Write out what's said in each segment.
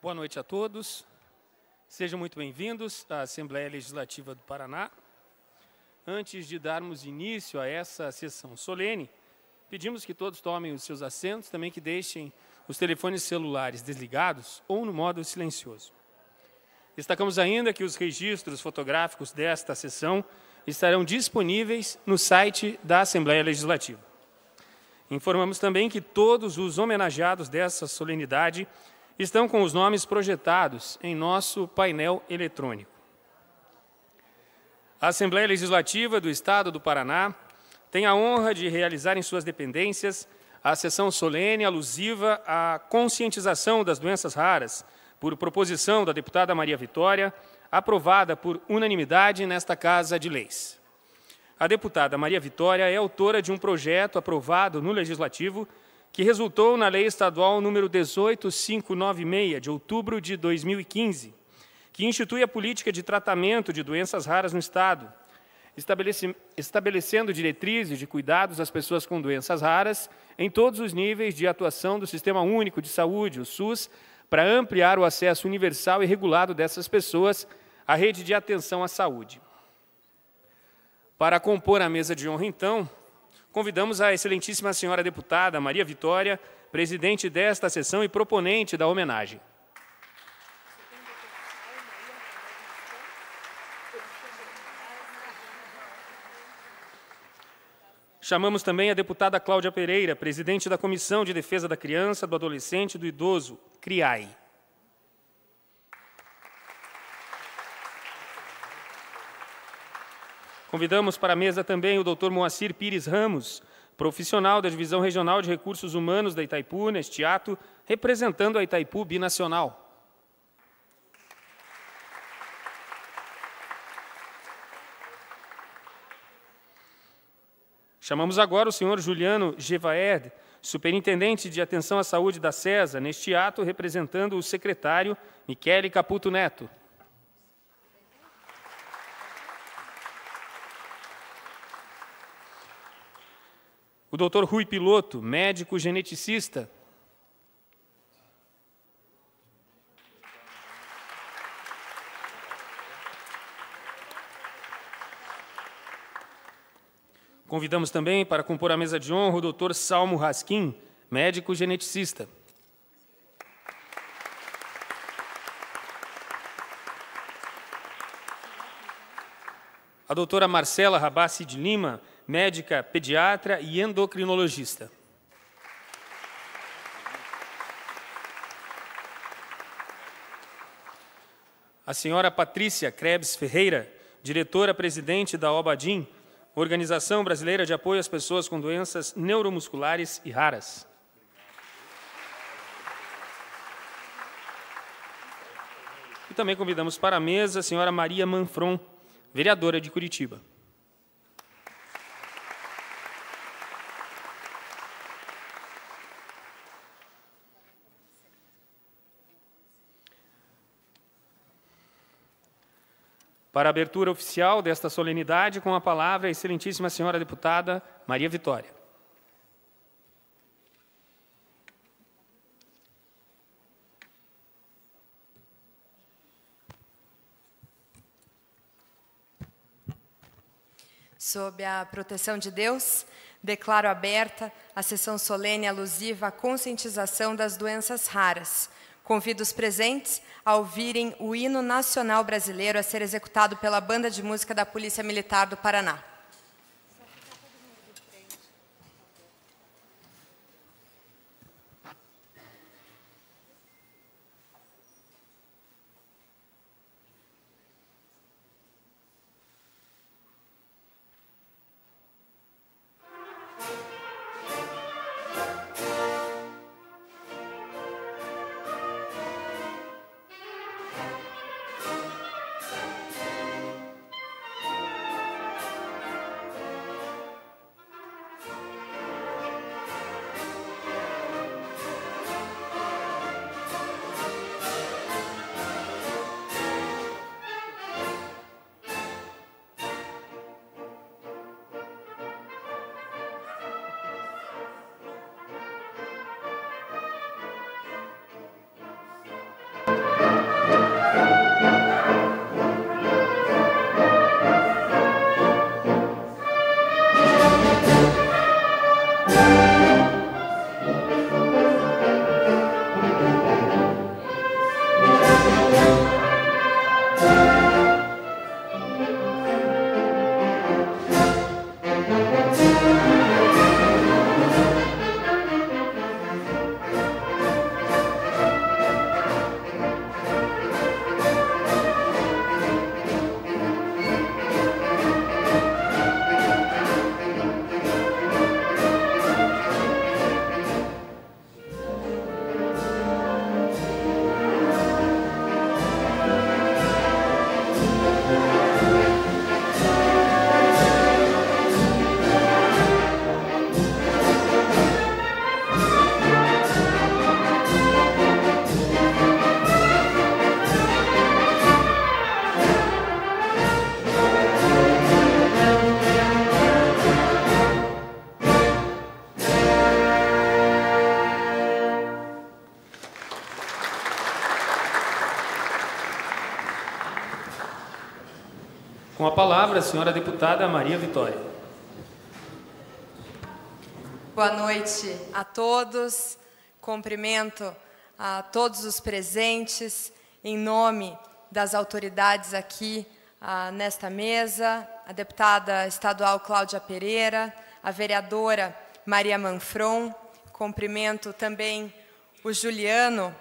Boa noite a todos. Sejam muito bem-vindos à Assembleia Legislativa do Paraná. Antes de darmos início a essa sessão solene, pedimos que todos tomem os seus assentos, também que deixem os telefones celulares desligados ou no modo silencioso. Destacamos ainda que os registros fotográficos desta sessão estarão disponíveis no site da Assembleia Legislativa. Informamos também que todos os homenageados dessa solenidade estão com os nomes projetados em nosso painel eletrônico. A Assembleia Legislativa do Estado do Paraná tem a honra de realizar em suas dependências a sessão solene alusiva à conscientização das doenças raras, por proposição da deputada Maria Vitória, aprovada por unanimidade nesta Casa de Leis. A deputada Maria Vitória é autora de um projeto aprovado no Legislativo que resultou na Lei Estadual número 18596, de outubro de 2015, que institui a política de tratamento de doenças raras no Estado, estabelecendo diretrizes de cuidados às pessoas com doenças raras em todos os níveis de atuação do Sistema Único de Saúde, o SUS, para ampliar o acesso universal e regulado dessas pessoas à rede de atenção à saúde. Para compor a mesa de honra, então, convidamos a excelentíssima senhora deputada Maria Vitória, presidente desta sessão e proponente da homenagem. Chamamos também a deputada Cláudia Pereira, presidente da Comissão de Defesa da Criança, do Adolescente e do Idoso, CRIAI. Convidamos para a mesa também o Dr. Moacir Pires Ramos, profissional da Divisão Regional de Recursos Humanos da Itaipu, neste ato, representando a Itaipu Binacional. Chamamos agora o senhor Juliano Gevaerd, superintendente de Atenção à Saúde da SESA, neste ato, representando o secretário Michele Caputo Neto. O doutor Rui Piloto, médico geneticista. Convidamos também para compor a mesa de honra o doutor Salmo Raskin, médico geneticista. A doutora Marcela Rabassi de Lima, médica pediatra e endocrinologista. A senhora Patrícia Krebs Ferreira, diretora-presidente da OBADIM, Organização Brasileira de Apoio às Pessoas com Doenças Neuromusculares e Raras. E também convidamos para a mesa a senhora Maria Manfron, vereadora de Curitiba. Para a abertura oficial desta solenidade, com a palavra a excelentíssima senhora deputada Maria Vitória. Sob a proteção de Deus, declaro aberta a sessão solene alusiva à conscientização das doenças raras. Convido os presentes a ouvirem o hino nacional brasileiro a ser executado pela Banda de Música da Polícia Militar do Paraná. Com a palavra, a senhora deputada Maria Vitória. Boa noite a todos. Cumprimento a todos os presentes, em nome das autoridades aqui nesta mesa, a deputada estadual Cláudia Pereira, a vereadora Maria Manfron. Cumprimento também o Juliano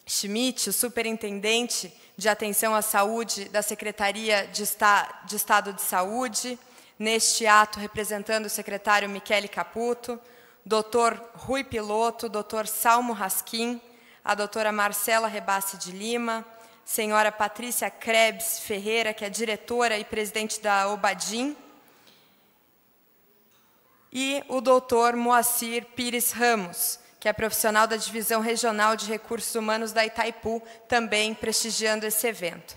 Schmidt, o superintendente de atenção à saúde da Secretaria de Estado de Saúde, neste ato representando o secretário Michele Caputo, doutor Rui Piloto, doutor Salmo Raskin, a doutora Marcela Rebassi de Lima, senhora Patrícia Krebs Ferreira, que é diretora e presidente da Obadim, e o doutor Moacir Pires Ramos, que é profissional da Divisão Regional de Recursos Humanos da Itaipu, também prestigiando esse evento.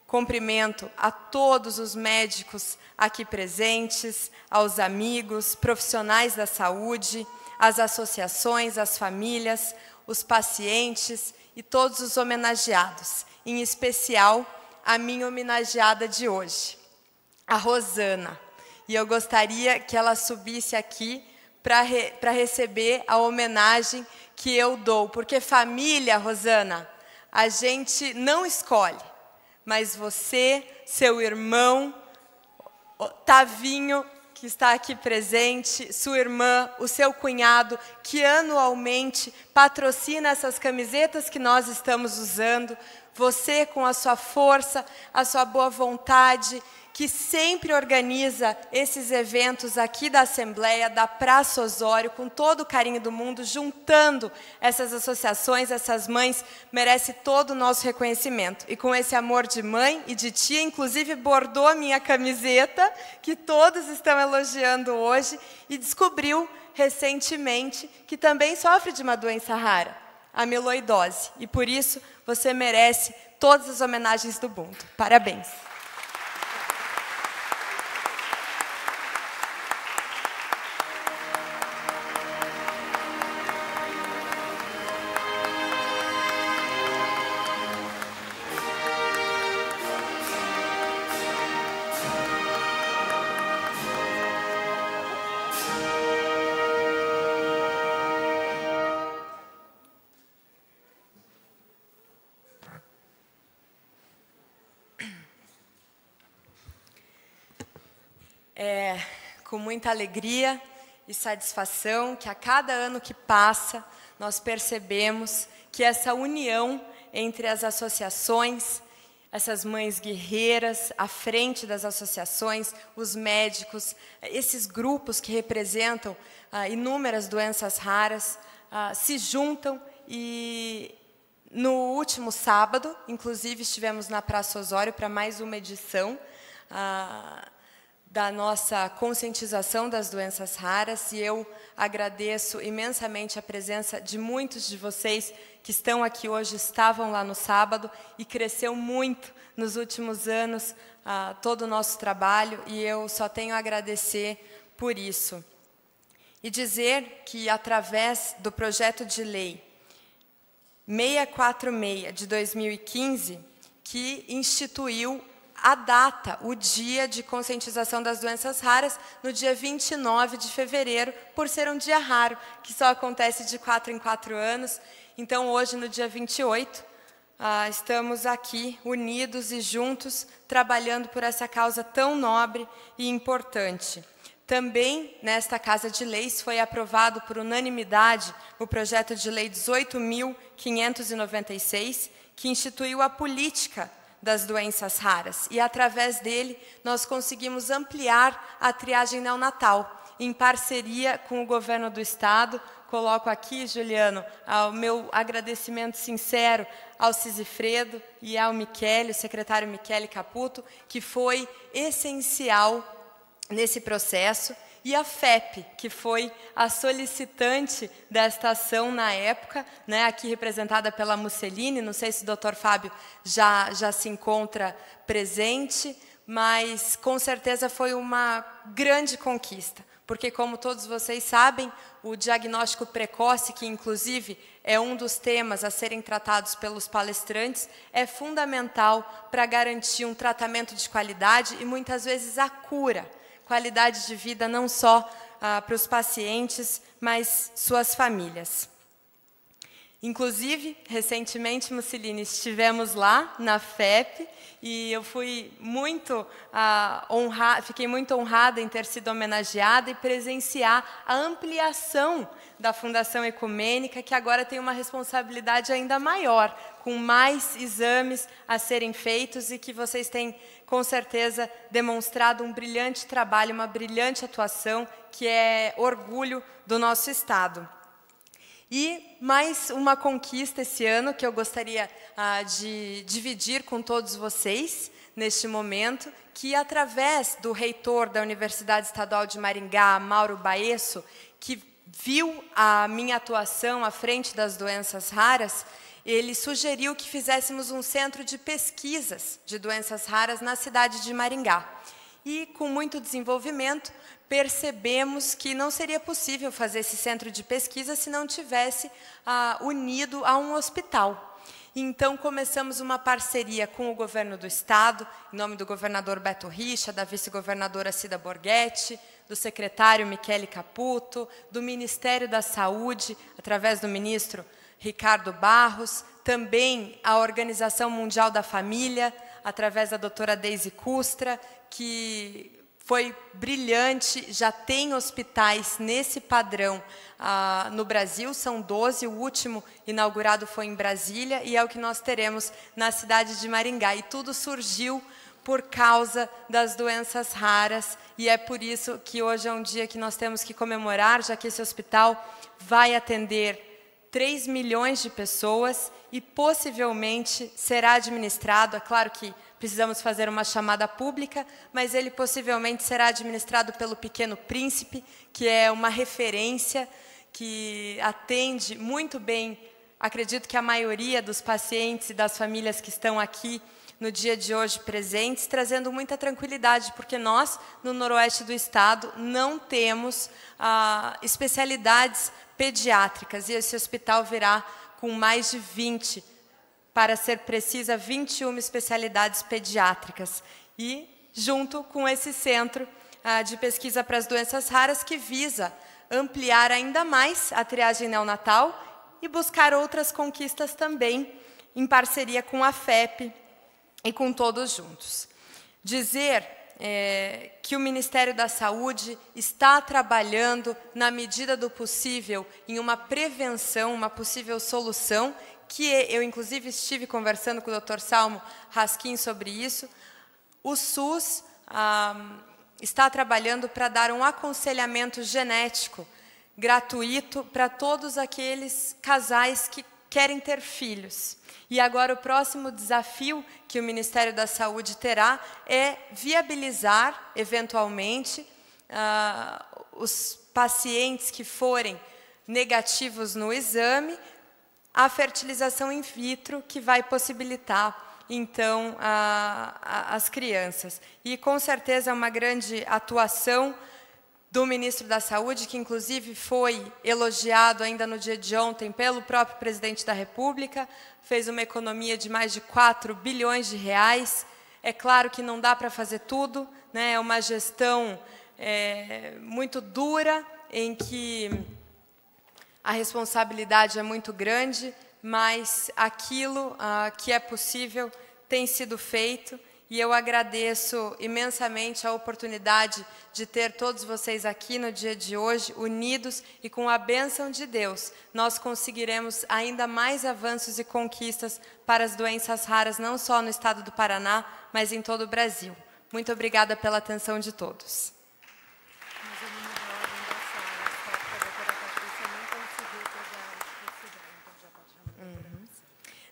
Cumprimento a todos os médicos aqui presentes, aos amigos, profissionais da saúde, as associações, as famílias, os pacientes e todos os homenageados, em especial a minha homenageada de hoje, a Rosana. E eu gostaria que ela subisse aqui para receber a homenagem que eu dou. Porque família, Rosana, a gente não escolhe, mas você, seu irmão, Tavinho, que está aqui presente, sua irmã, o seu cunhado, que anualmente patrocina essas camisetas que nós estamos usando, você com a sua força, a sua boa vontade, que sempre organiza esses eventos aqui da Assembleia, da Praça Osório, com todo o carinho do mundo, juntando essas associações, essas mães, merece todo o nosso reconhecimento. E com esse amor de mãe e de tia, inclusive bordou a minha camiseta, que todos estão elogiando hoje, e descobriu recentemente que também sofre de uma doença rara, a amiloidose. E por isso você merece todas as homenagens do mundo. Parabéns. É com muita alegria e satisfação que a cada ano que passa, nós percebemos que essa união entre as associações, essas mães guerreiras à frente das associações, os médicos, esses grupos que representam inúmeras doenças raras, se juntam e no último sábado, inclusive estivemos na Praça Osório para mais uma edição da nossa conscientização das doenças raras, e eu agradeço imensamente a presença de muitos de vocês que estão aqui hoje, estavam lá no sábado, e cresceu muito nos últimos anos todo o nosso trabalho, e eu só tenho a agradecer por isso. E dizer que, através do projeto de lei 646 de 2015, que instituiu a data, o dia de conscientização das doenças raras, no dia 29 de fevereiro, por ser um dia raro, que só acontece de 4 em 4 anos. Então, hoje, no dia 28, estamos aqui unidos e juntos, trabalhando por essa causa tão nobre e importante. Também, nesta Casa de Leis, foi aprovado por unanimidade o projeto de lei 18.596, que instituiu a política das doenças raras. E, através dele, nós conseguimos ampliar a triagem neonatal, em parceria com o governo do Estado. Coloco aqui, Juliano, o meu agradecimento sincero ao Cisifredo e ao Michele, o secretário Michele Caputo, que foi essencial nesse processo, e a FEP, que foi a solicitante desta ação na época, né, aqui representada pela Mussolini. Não sei se o doutor Fábio já se encontra presente, mas com certeza foi uma grande conquista, porque, como todos vocês sabem, o diagnóstico precoce, que inclusive é um dos temas a serem tratados pelos palestrantes, é fundamental para garantir um tratamento de qualidade e, muitas vezes, a cura, qualidade de vida não só para os pacientes, mas suas famílias. Inclusive, recentemente, Mussolini, estivemos lá na FEP e eu fui muito fiquei muito honrada em ter sido homenageada e presenciar a ampliação da Fundação Ecumênica, que agora tem uma responsabilidade ainda maior, com mais exames a serem feitos e que vocês têm, com certeza, demonstrado um brilhante trabalho, uma brilhante atuação, que é orgulho do nosso Estado. E mais uma conquista esse ano que eu gostaria de dividir com todos vocês neste momento, que através do reitor da Universidade Estadual de Maringá, Mauro Baesso, que viu a minha atuação à frente das doenças raras, ele sugeriu que fizéssemos um centro de pesquisas de doenças raras na cidade de Maringá. E, com muito desenvolvimento, percebemos que não seria possível fazer esse centro de pesquisa se não tivesse unido a um hospital. Então, começamos uma parceria com o governo do Estado, em nome do governador Beto Richa, da vice-governadora Cida Borghetti, do secretário Michele Caputo, do Ministério da Saúde, através do ministro Ricardo Barros, também a Organização Mundial da Família, através da doutora Deise Custra, que foi brilhante, já tem hospitais nesse padrão no Brasil, são 12, o último inaugurado foi em Brasília, e é o que nós teremos na cidade de Maringá. E tudo surgiu por causa das doenças raras, e é por isso que hoje é um dia que nós temos que comemorar, já que esse hospital vai atender 3 milhões de pessoas e possivelmente será administrado, é claro que precisamos fazer uma chamada pública, mas ele possivelmente será administrado pelo Pequeno Príncipe, que é uma referência que atende muito bem, acredito que a maioria dos pacientes e das famílias que estão aqui no dia de hoje presentes, trazendo muita tranquilidade, porque nós, no noroeste do estado, não temos especialidades pediátricas, e esse hospital virá com mais de 20, para ser precisa, 21 especialidades pediátricas. E junto com esse centro de pesquisa para as doenças raras, que visa ampliar ainda mais a triagem neonatal e buscar outras conquistas também, em parceria com a FEP e com todos juntos. Dizer que o Ministério da Saúde está trabalhando, na medida do possível, em uma prevenção, uma possível solução, que eu, inclusive, estive conversando com o Dr. Salmo Raskin sobre isso. O SUS está trabalhando para dar um aconselhamento genético gratuito para todos aqueles casais que querem ter filhos. E agora o próximo desafio que o Ministério da Saúde terá é viabilizar, eventualmente, os pacientes que forem negativos no exame, a fertilização in vitro, que vai possibilitar, então, as crianças. E, com certeza, é uma grande atuação do ministro da Saúde, que, inclusive, foi elogiado ainda no dia de ontem pelo próprio presidente da República, fez uma economia de mais de 4 bilhões de reais. É claro que não dá para fazer tudo, né? É uma gestão muito dura, em que a responsabilidade é muito grande, mas aquilo que é possível tem sido feito, e eu agradeço imensamente a oportunidade de ter todos vocês aqui no dia de hoje, unidos, e com a bênção de Deus, nós conseguiremos ainda mais avanços e conquistas para as doenças raras, não só no estado do Paraná, mas em todo o Brasil. Muito obrigada pela atenção de todos.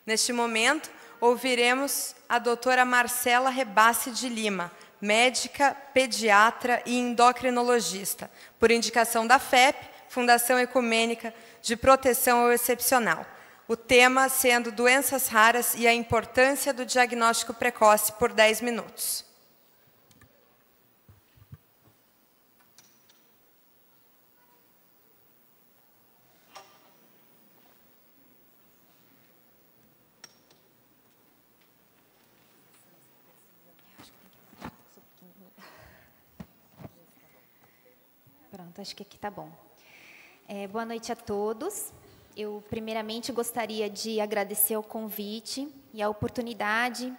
Neste momento, ouviremos a doutora Marcela Rebassi de Lima, médica, pediatra e endocrinologista, por indicação da FEP, Fundação Ecumênica de Proteção ao Excepcional. O tema sendo doenças raras e a importância do diagnóstico precoce, por 10 minutos. Pronto, acho que aqui está bom. Boa noite a todos. Eu, primeiramente, gostaria de agradecer o convite e a oportunidade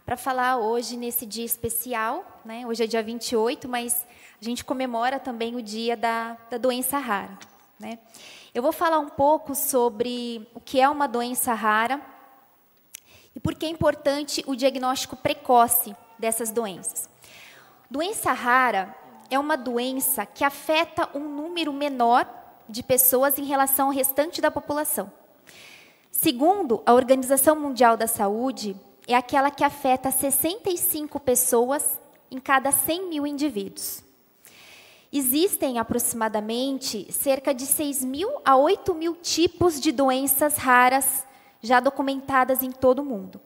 para falar hoje nesse dia especial, né? Hoje é dia 28, mas a gente comemora também o dia da doença rara, né? Eu vou falar um pouco sobre o que é uma doença rara e por que é importante o diagnóstico precoce dessas doenças. Doença rara é uma doença que afeta um número menor de pessoas em relação ao restante da população. Segundo a Organização Mundial da Saúde, é aquela que afeta 65 pessoas em cada 100 mil indivíduos. Existem aproximadamente cerca de 6.000 a 8.000 tipos de doenças raras já documentadas em todo o mundo.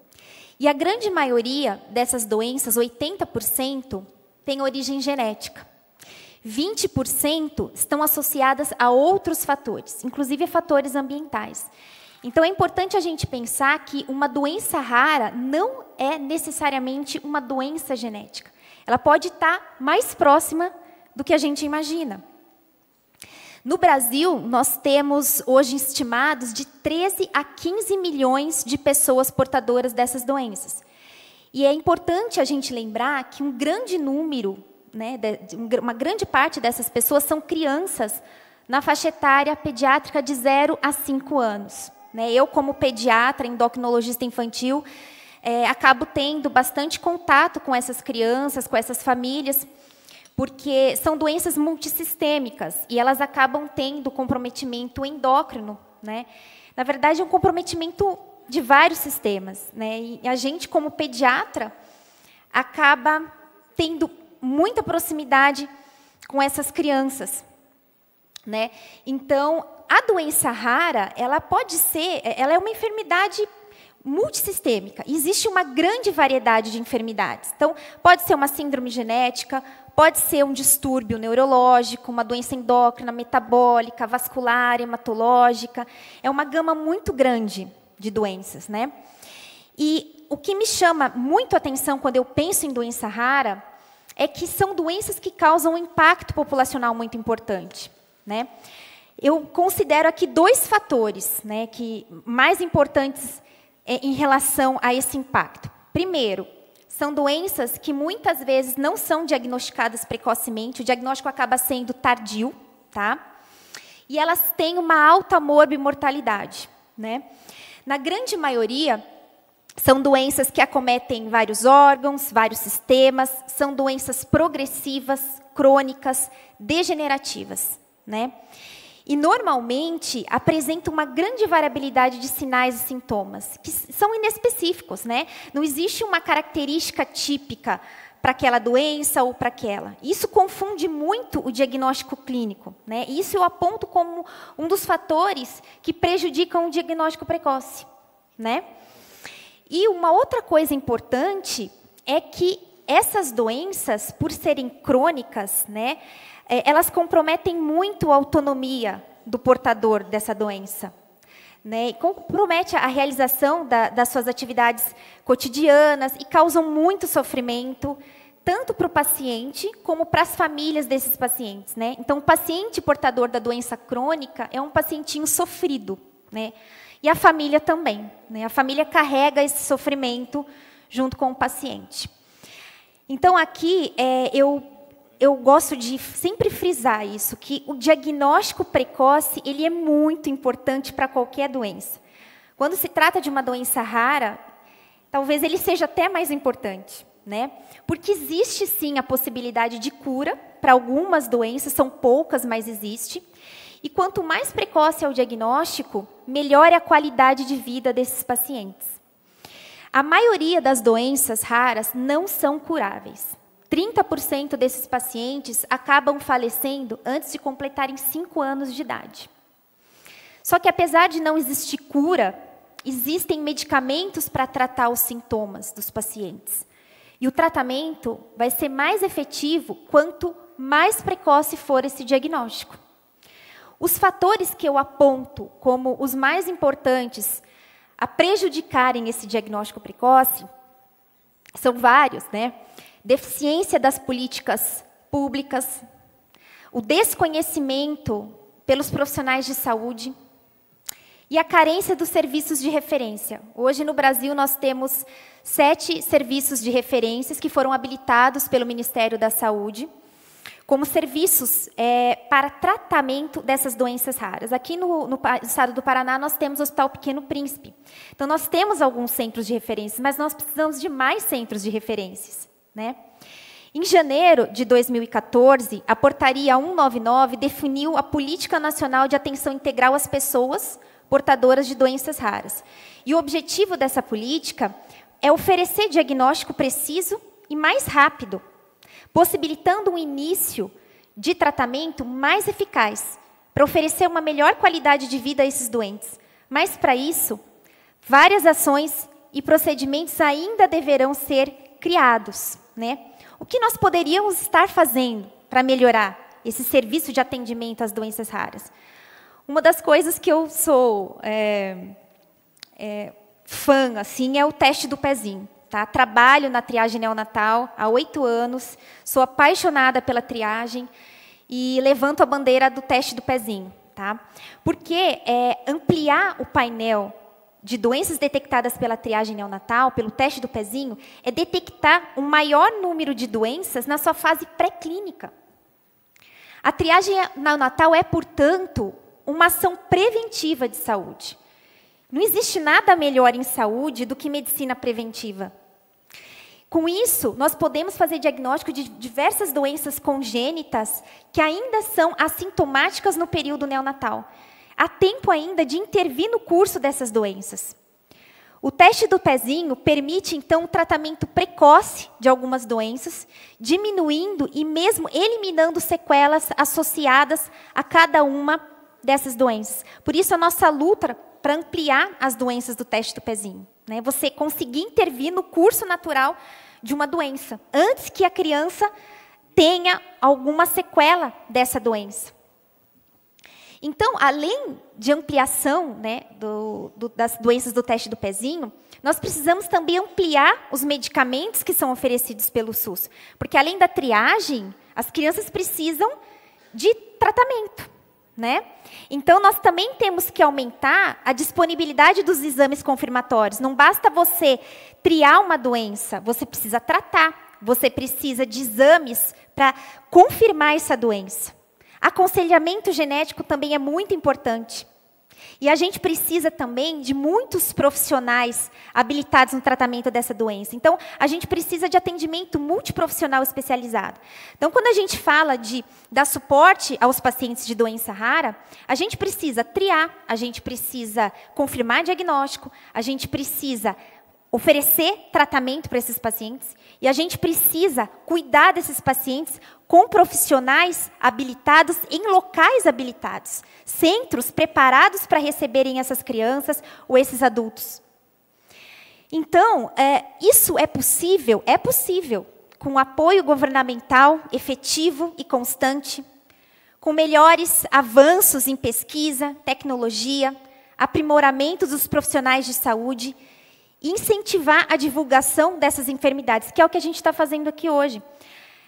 E a grande maioria dessas doenças, 80%, tem origem genética. 20% estão associadas a outros fatores, inclusive a fatores ambientais. Então, é importante a gente pensar que uma doença rara não é necessariamente uma doença genética. Ela pode estar mais próxima do que a gente imagina. No Brasil, nós temos hoje estimados de 13 a 15 milhões de pessoas portadoras dessas doenças. E é importante a gente lembrar que um grande número, né, uma grande parte dessas pessoas são crianças na faixa etária pediátrica de 0 a 5 anos. Né? Eu, como pediatra, endocrinologista infantil, acabo tendo bastante contato com essas crianças, com essas famílias, porque são doenças multissistêmicas e elas acabam tendo comprometimento endócrino. Né? Na verdade, é um comprometimento de vários sistemas. Né? E a gente, como pediatra, acaba tendo muita proximidade com essas crianças, né? Então, a doença rara, ela é uma enfermidade multissistêmica. Existe uma grande variedade de enfermidades. Então, pode ser uma síndrome genética, pode ser um distúrbio neurológico, uma doença endócrina, metabólica, vascular, hematológica. É uma gama muito grande de doenças, né? E o que me chama muito a atenção quando eu penso em doença rara é que são doenças que causam um impacto populacional muito importante. Né? Eu considero aqui 2 fatores, né, que mais importantes em relação a esse impacto. Primeiro, são doenças que muitas vezes não são diagnosticadas precocemente, o diagnóstico acaba sendo tardio, tá? E elas têm uma alta morbimortalidade. Né? Na grande maioria, são doenças que acometem vários órgãos, vários sistemas, são doenças progressivas, crônicas, degenerativas. Né? E, normalmente, apresentam uma grande variabilidade de sinais e sintomas, que são inespecíficos. Né? Não existe uma característica típica para aquela doença ou para aquela. Isso confunde muito o diagnóstico clínico. Né? Isso eu aponto como um dos fatores que prejudicam o diagnóstico precoce. Né? E uma outra coisa importante é que essas doenças, por serem crônicas, né, elas comprometem muito a autonomia do portador dessa doença. Né, e compromete a realização das suas atividades cotidianas e causam muito sofrimento, tanto para o paciente como para as famílias desses pacientes. Né? Então, o paciente portador da doença crônica é um pacientinho sofrido. Né? E a família também. Né? A família carrega esse sofrimento junto com o paciente. Então, aqui, eu gosto de sempre frisar isso, que o diagnóstico precoce ele é muito importante para qualquer doença. Quando se trata de uma doença rara, talvez ele seja até mais importante. Né? Porque existe, sim, a possibilidade de cura para algumas doenças, são poucas, mas existe. E quanto mais precoce é o diagnóstico, melhor é a qualidade de vida desses pacientes. A maioria das doenças raras não são curáveis. 30% desses pacientes acabam falecendo antes de completarem 5 anos de idade. Só que, apesar de não existir cura, existem medicamentos para tratar os sintomas dos pacientes. E o tratamento vai ser mais efetivo quanto mais precoce for esse diagnóstico. Os fatores que eu aponto como os mais importantes a prejudicarem esse diagnóstico precoce são vários, né? Deficiência das políticas públicas, o desconhecimento pelos profissionais de saúde e a carência dos serviços de referência. Hoje, no Brasil, nós temos 7 serviços de referências que foram habilitados pelo Ministério da Saúde como serviços para tratamento dessas doenças raras. Aqui no estado do Paraná, nós temos o Hospital Pequeno Príncipe. Então, nós temos alguns centros de referência, mas nós precisamos de mais centros de referências, né? Em janeiro de 2014, a Portaria 199 definiu a Política Nacional de Atenção Integral às Pessoas portadoras de doenças raras. E o objetivo dessa política é oferecer diagnóstico preciso e mais rápido, possibilitando um início de tratamento mais eficaz, para oferecer uma melhor qualidade de vida a esses doentes. Mas, para isso, várias ações e procedimentos ainda deverão ser criados, né? O que nós poderíamos estar fazendo para melhorar esse serviço de atendimento às doenças raras? Uma das coisas que eu sou fã assim, é o teste do pezinho. Tá? Trabalho na triagem neonatal há 8 anos, sou apaixonada pela triagem e levanto a bandeira do teste do pezinho. Tá? Porque ampliar o painel de doenças detectadas pela triagem neonatal, pelo teste do pezinho, é detectar um maior número de doenças na sua fase pré-clínica. A triagem neonatal é, portanto, uma ação preventiva de saúde. Não existe nada melhor em saúde do que medicina preventiva. Com isso, nós podemos fazer diagnóstico de diversas doenças congênitas que ainda são assintomáticas no período neonatal. Há tempo ainda de intervir no curso dessas doenças. O teste do pezinho permite, então, um tratamento precoce de algumas doenças, diminuindo e mesmo eliminando sequelas associadas a cada uma dessas doenças. Por isso, a nossa luta para ampliar as doenças do teste do pezinho, né? Você conseguir intervir no curso natural de uma doença, antes que a criança tenha alguma sequela dessa doença. Então, além de ampliação, né, das doenças do teste do pezinho, nós precisamos também ampliar os medicamentos que são oferecidos pelo SUS. Porque, além da triagem, as crianças precisam de tratamento, né? Então, nós também temos que aumentar a disponibilidade dos exames confirmatórios. Não basta você triar uma doença, você precisa tratar. Você precisa de exames para confirmar essa doença. Aconselhamento genético também é muito importante. E a gente precisa também de muitos profissionais habilitados no tratamento dessa doença. Então, a gente precisa de atendimento multiprofissional especializado. Então, quando a gente fala de dar suporte aos pacientes de doença rara, a gente precisa triar, a gente precisa confirmar diagnóstico, a gente precisa oferecer tratamento para esses pacientes e a gente precisa cuidar desses pacientes com profissionais habilitados em locais habilitados, centros preparados para receberem essas crianças ou esses adultos. Então, isso é possível com apoio governamental efetivo e constante, com melhores avanços em pesquisa, tecnologia, aprimoramento dos profissionais de saúde, e incentivar a divulgação dessas enfermidades, que é o que a gente está fazendo aqui hoje.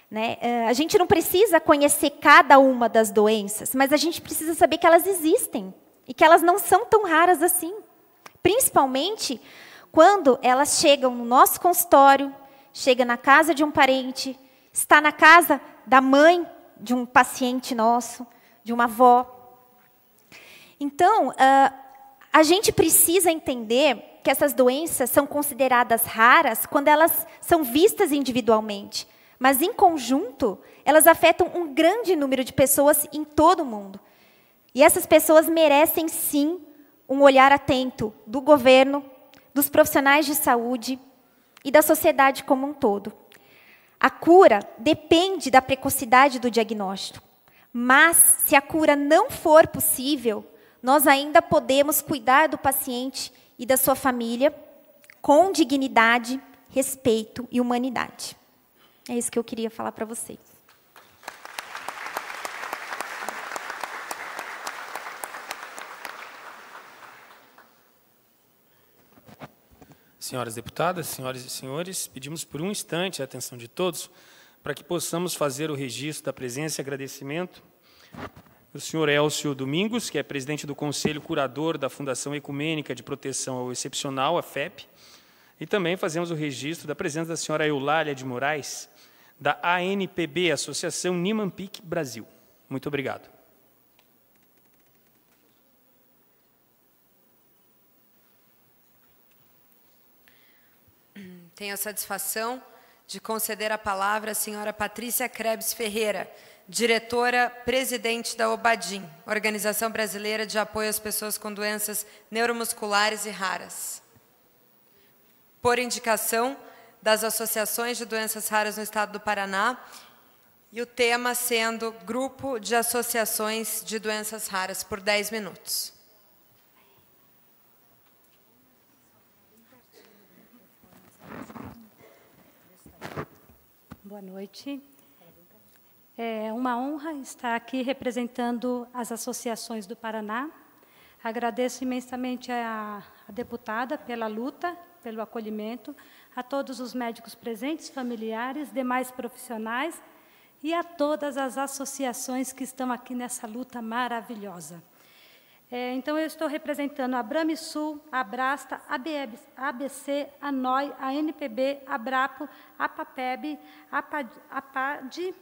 Né? A gente não precisa conhecer cada uma das doenças, mas a gente precisa saber que elas existem e que elas não são tão raras assim. Principalmente quando elas chegam no nosso consultório, chega na casa de um parente, está na casa da mãe de um paciente nosso, de uma avó. Então, a gente precisa entender que essas doenças são consideradas raras quando elas são vistas individualmente. Mas, em conjunto, elas afetam um grande número de pessoas em todo o mundo. E essas pessoas merecem, sim, um olhar atento do governo, dos profissionais de saúde e da sociedade como um todo. A cura depende da precocidade do diagnóstico. Mas, se a cura não for possível, nós ainda podemos cuidar do paciente e da sua família com dignidade, respeito e humanidade. É isso que eu queria falar para vocês. Senhoras deputadas, senhoras e senhores, pedimos por um instante a atenção de todos para que possamos fazer o registro da presença e agradecimento O senhor Elcio Domingos, que é presidente do Conselho Curador da Fundação Ecumênica de Proteção ao Excepcional, a FEP. E também fazemos o registro da presença da senhora Eulália de Moraes, da ANPB, Associação Nimanpic Brasil. Muito obrigado. Tenho a satisfação de conceder a palavra à senhora Patrícia Krebs Ferreira, diretora-presidente da OBADIM, Organização Brasileira de Apoio às Pessoas com Doenças Neuromusculares e Raras. Por indicação das associações de doenças raras no estado do Paraná, e o tema sendo Grupo de Associações de Doenças Raras, por 10 minutos. Boa noite. É uma honra estar aqui representando as associações do Paraná. Agradeço imensamente à deputada pela luta, pelo acolhimento, a todos os médicos presentes, familiares, demais profissionais e a todas as associações que estão aqui nessa luta maravilhosa. Então, eu estou representando a Bramisul, a Abrasta, a ABC, a NOI, a NPB, a Abrapo, a PAPEB, a PAD,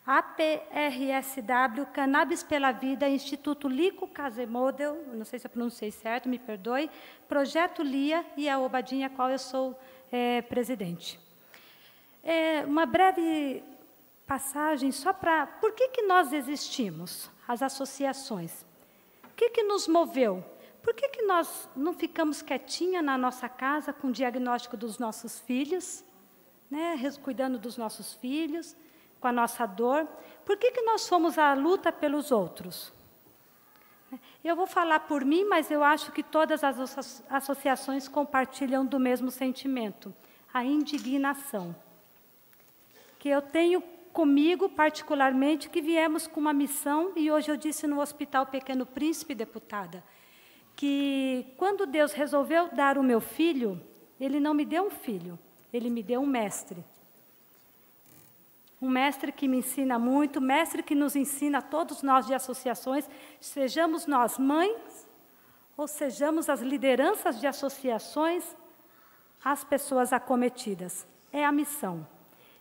a PRSW, Cannabis pela Vida, Instituto Lico Casemodel, não sei se eu pronunciei certo, me perdoe, Projeto LIA e a OBADIM, a qual eu sou presidente. Uma breve passagem só para... Por que nós existimos, as associações? O que nos moveu? Por que nós não ficamos quietinha na nossa casa com o diagnóstico dos nossos filhos, né, cuidando dos nossos filhos, com a nossa dor? Por que nós fomos à luta pelos outros? Eu vou falar por mim, mas eu acho que todas as associações compartilham do mesmo sentimento, a indignação. Que eu tenho comigo, particularmente, que viemos com uma missão, e hoje eu disse no Hospital Pequeno Príncipe, deputada, que quando Deus resolveu dar o meu filho, Ele não me deu um filho, Ele me deu um mestre. Um mestre que me ensina muito, mestre que nos ensina, todos nós de associações, sejamos nós mães, ou sejamos as lideranças de associações, as pessoas acometidas. É a missão.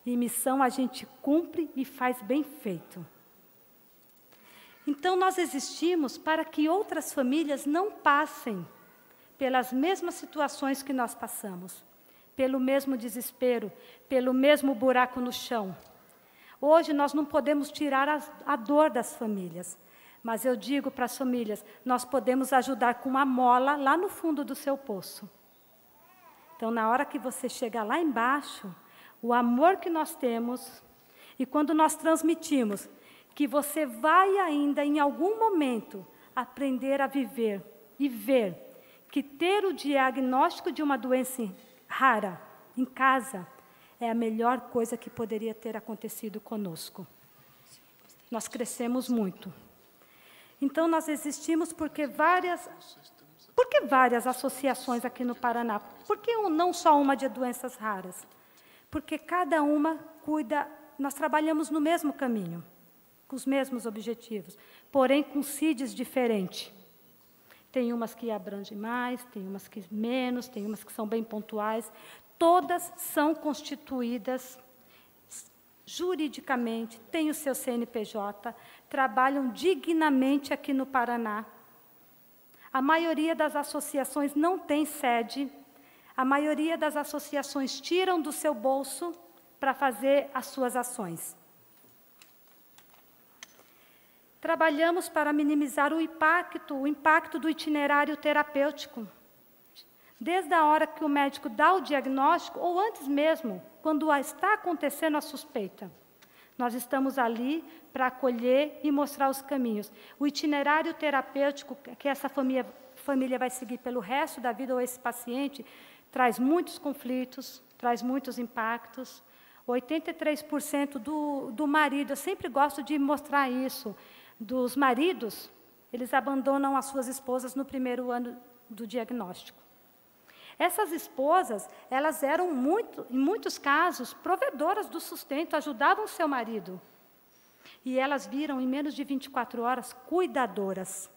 E missão a gente cumpre e faz bem feito. Então, nós existimos para que outras famílias não passem pelas mesmas situações que nós passamos, pelo mesmo desespero, pelo mesmo buraco no chão. Hoje, nós não podemos tirar a dor das famílias, mas eu digo para as famílias, nós podemos ajudar com uma mola lá no fundo do seu poço. Então, na hora que você chegar lá embaixo, o amor que nós temos, e quando nós transmitimos que você vai ainda, em algum momento, aprender a viver e ver que ter o diagnóstico de uma doença rara em casa é a melhor coisa que poderia ter acontecido conosco. Nós crescemos muito. Então, nós existimos porque várias associações aqui no Paraná? Por que não só uma de doenças raras? Porque cada uma cuida, nós trabalhamos no mesmo caminho, com os mesmos objetivos, porém com CIDs diferentes. Tem umas que abrangem mais, tem umas que menos, tem umas que são bem pontuais. Todas são constituídas juridicamente, têm o seu CNPJ, trabalham dignamente aqui no Paraná. A maioria das associações não tem sede. A maioria das associações tiram do seu bolso para fazer as suas ações. Trabalhamos para minimizar o impacto do itinerário terapêutico. Desde a hora que o médico dá o diagnóstico, ou antes mesmo, quando está acontecendo a suspeita. Nós estamos ali para acolher e mostrar os caminhos. O itinerário terapêutico que essa família vai seguir pelo resto da vida, ou esse paciente, traz muitos conflitos, traz muitos impactos. 83% do marido, eu sempre gosto de mostrar isso, dos maridos, eles abandonam as suas esposas no primeiro ano do diagnóstico. Essas esposas, elas eram, em muitos casos, provedoras do sustento, ajudavam seu marido. E elas viram, em menos de 24 horas, cuidadoras.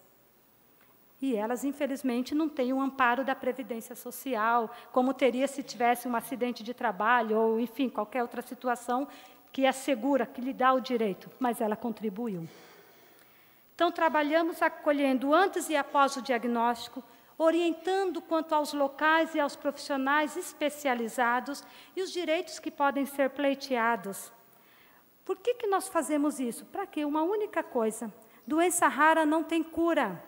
E elas, infelizmente, não têm o amparo da Previdência Social, como teria se tivesse um acidente de trabalho, ou, enfim, qualquer outra situação que assegura, que lhe dá o direito, mas ela contribuiu. Então, trabalhamos acolhendo antes e após o diagnóstico, orientando quanto aos locais e aos profissionais especializados e os direitos que podem ser pleiteados. Por que nós fazemos isso? Para quê? Uma única coisa. Doença rara não tem cura.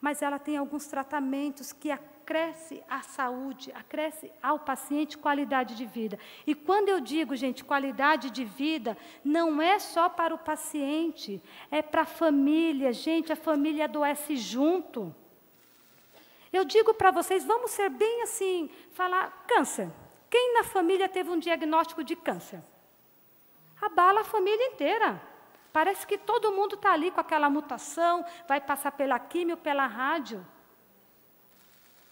Mas ela tem alguns tratamentos que acresce à saúde, acresce ao paciente qualidade de vida. E quando eu digo, gente, qualidade de vida, não é só para o paciente, é para a família. Gente, a família adoece junto. Eu digo para vocês, vamos ser bem assim, falar câncer. Quem na família teve um diagnóstico de câncer? Abala a família inteira. Parece que todo mundo está ali com aquela mutação, vai passar pela químio, pela rádio.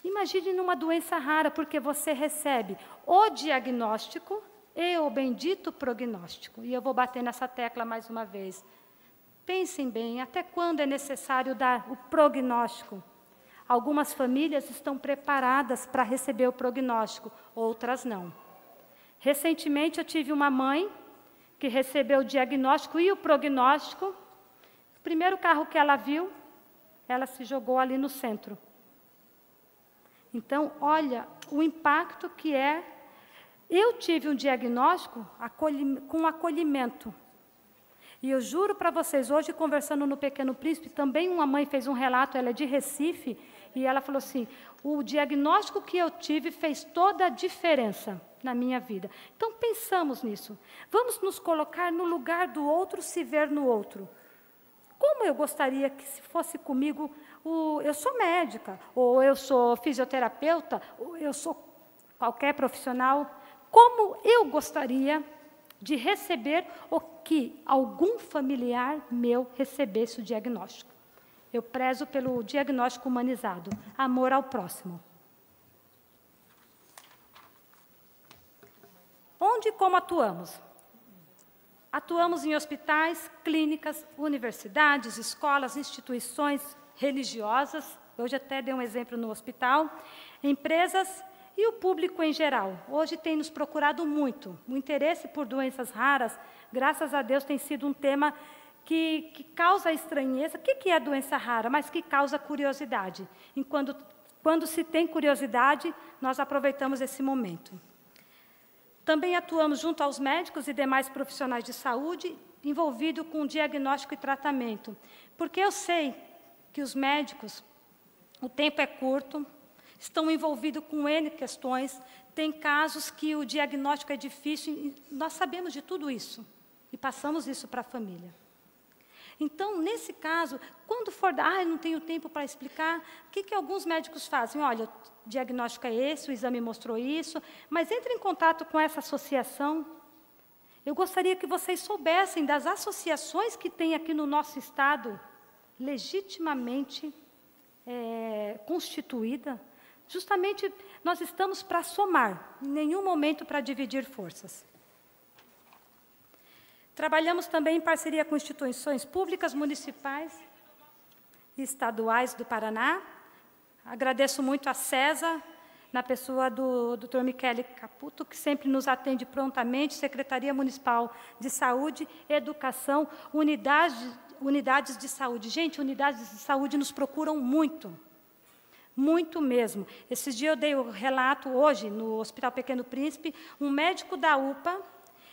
Imagine numa doença rara, porque você recebe o diagnóstico e o bendito prognóstico. E eu vou bater nessa tecla mais uma vez. Pensem bem, até quando é necessário dar o prognóstico? Algumas famílias estão preparadas para receber o prognóstico, outras não. Recentemente eu tive uma mãe que recebeu o diagnóstico e o prognóstico. O primeiro carro que ela viu, ela se jogou ali no centro. Então, olha o impacto que é. Eu tive um diagnóstico com acolhimento. E eu juro para vocês, hoje conversando no Pequeno Príncipe, também uma mãe fez um relato, ela é de Recife, e ela falou assim, o diagnóstico que eu tive fez toda a diferença na minha vida. Então, pensamos nisso. Vamos nos colocar no lugar do outro, se ver no outro. Como eu gostaria que se fosse comigo, eu sou médica, ou eu sou fisioterapeuta, ou eu sou qualquer profissional, como eu gostaria de receber ou que algum familiar meu recebesse o diagnóstico. Eu prezo pelo diagnóstico humanizado, amor ao próximo. Onde e como atuamos? Atuamos em hospitais, clínicas, universidades, escolas, instituições religiosas, hoje até dei um exemplo no hospital, empresas e o público em geral. Hoje tem nos procurado muito. O interesse por doenças raras, graças a Deus, tem sido um tema que causa estranheza. O que é doença rara? Mas que causa curiosidade. E quando se tem curiosidade, nós aproveitamos esse momento. Também atuamos junto aos médicos e demais profissionais de saúde, envolvidos com diagnóstico e tratamento. Porque eu sei que os médicos, o tempo é curto, estão envolvidos com N questões, tem casos que o diagnóstico é difícil, e nós sabemos de tudo isso, e passamos isso para a família. Então, nesse caso, quando for eu não tenho tempo para explicar, o que alguns médicos fazem? Olha, o diagnóstico é esse, o exame mostrou isso, mas entre em contato com essa associação. Eu gostaria que vocês soubessem das associações que tem aqui no nosso estado, legitimamente constituída. Justamente, nós estamos para somar, em nenhum momento para dividir forças. Trabalhamos também em parceria com instituições públicas, municipais e estaduais do Paraná. Agradeço muito a CESA, na pessoa do Dr. Michele Caputo, que sempre nos atende prontamente, Secretaria Municipal de Saúde, Educação, unidades de saúde. Gente, unidades de saúde nos procuram muito. Muito mesmo. Esses dias eu dei o relato, hoje, no Hospital Pequeno Príncipe, um médico da UPA,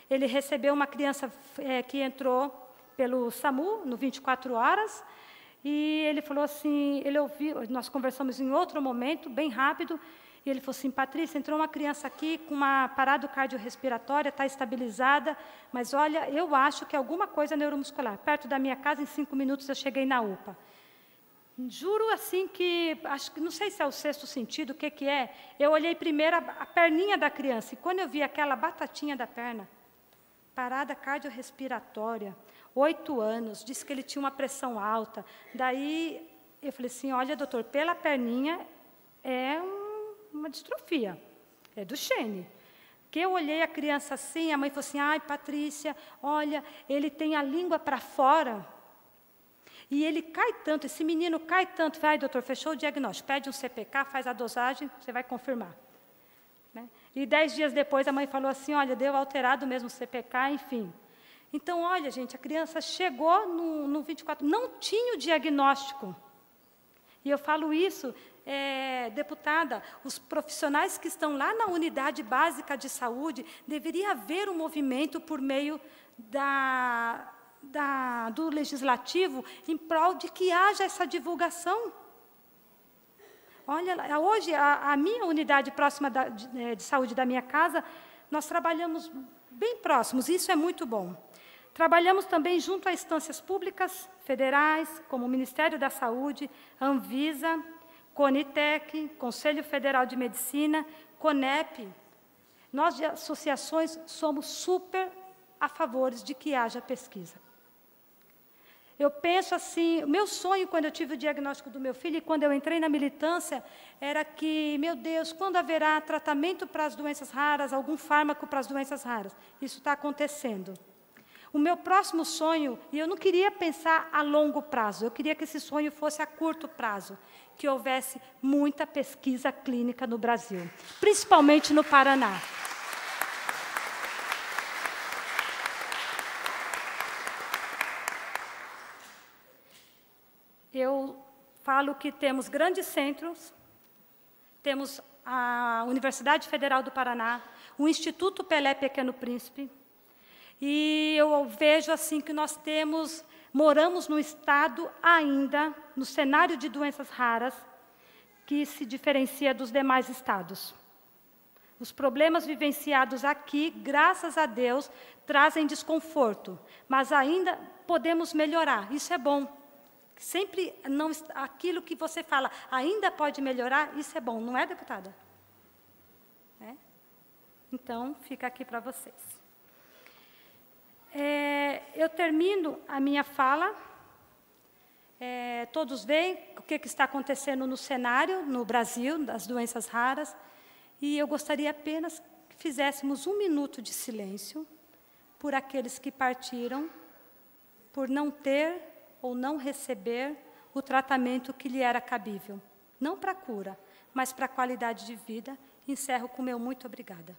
ele recebeu uma criança que entrou pelo SAMU, no 24 horas, e ele falou assim, ele ouviu, nós conversamos em outro momento, bem rápido, e ele falou assim, Patrícia, entrou uma criança aqui com uma parada cardiorrespiratória, está estabilizada, mas olha, eu acho que é alguma coisa neuromuscular. Perto da minha casa, em 5 minutos, eu cheguei na UPA. Juro assim que, não sei se é o sexto sentido, o que é, eu olhei primeiro a perninha da criança, e quando eu vi aquela batatinha da perna, parada cardiorrespiratória, 8 anos, disse que ele tinha uma pressão alta. Daí, eu falei assim, olha, doutor, pela perninha é uma distrofia, é Duchenne. que eu olhei a criança assim, a mãe falou assim, ai, Patrícia, olha, ele tem a língua para fora, e ele cai tanto, esse menino cai tanto. Vai, doutor, fechou o diagnóstico, pede um CPK, faz a dosagem, você vai confirmar. Né? E 10 dias depois a mãe falou assim, olha, deu alterado mesmo o CPK, enfim. Então, olha, gente, a criança chegou no 24, não tinha o diagnóstico. E eu falo isso, deputada, os profissionais que estão lá na unidade básica de saúde, deveria haver um movimento por meio do legislativo em prol de que haja essa divulgação. Olha, hoje, a minha unidade próxima de saúde da minha casa, nós trabalhamos bem próximos, isso é muito bom. Trabalhamos também junto a instâncias públicas federais, como o Ministério da Saúde, Anvisa, Conitec, Conselho Federal de Medicina, CONEP. Nós, de associações, somos super a favor de que haja pesquisa. Eu penso assim, o meu sonho, quando eu tive o diagnóstico do meu filho, e quando eu entrei na militância, era que, meu Deus, quando haverá tratamento para as doenças raras, algum fármaco para as doenças raras? Isso está acontecendo. O meu próximo sonho, e eu não queria pensar a longo prazo, eu queria que esse sonho fosse a curto prazo, que houvesse muita pesquisa clínica no Brasil, principalmente no Paraná. Eu falo que temos grandes centros, temos a Universidade Federal do Paraná, o Instituto Pelé Pequeno Príncipe, e eu vejo assim que nós moramos no estado ainda, no cenário de doenças raras, que se diferencia dos demais estados. Os problemas vivenciados aqui, graças a Deus, trazem desconforto, mas ainda podemos melhorar, isso é bom. Sempre não, aquilo que você fala, ainda pode melhorar, isso é bom, não é, deputada? É? Então, fica aqui para vocês. Eu termino a minha fala. Todos veem o que está acontecendo no cenário, no Brasil, das doenças raras, e eu gostaria apenas que fizéssemos 1 minuto de silêncio por aqueles que partiram, por não ter ou não receber o tratamento que lhe era cabível. Não para a cura, mas para a qualidade de vida. Encerro com o meu muito obrigada.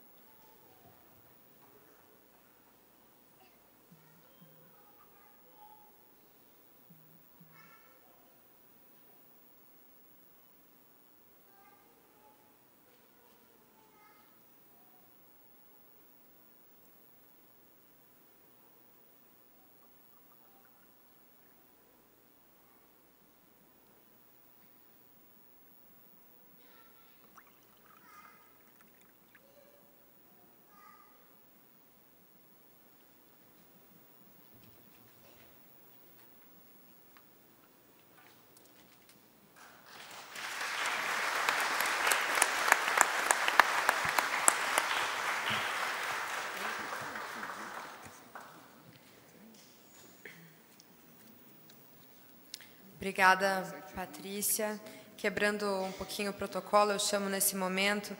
Obrigada, Patrícia. Quebrando um pouquinho o protocolo, eu chamo nesse momento,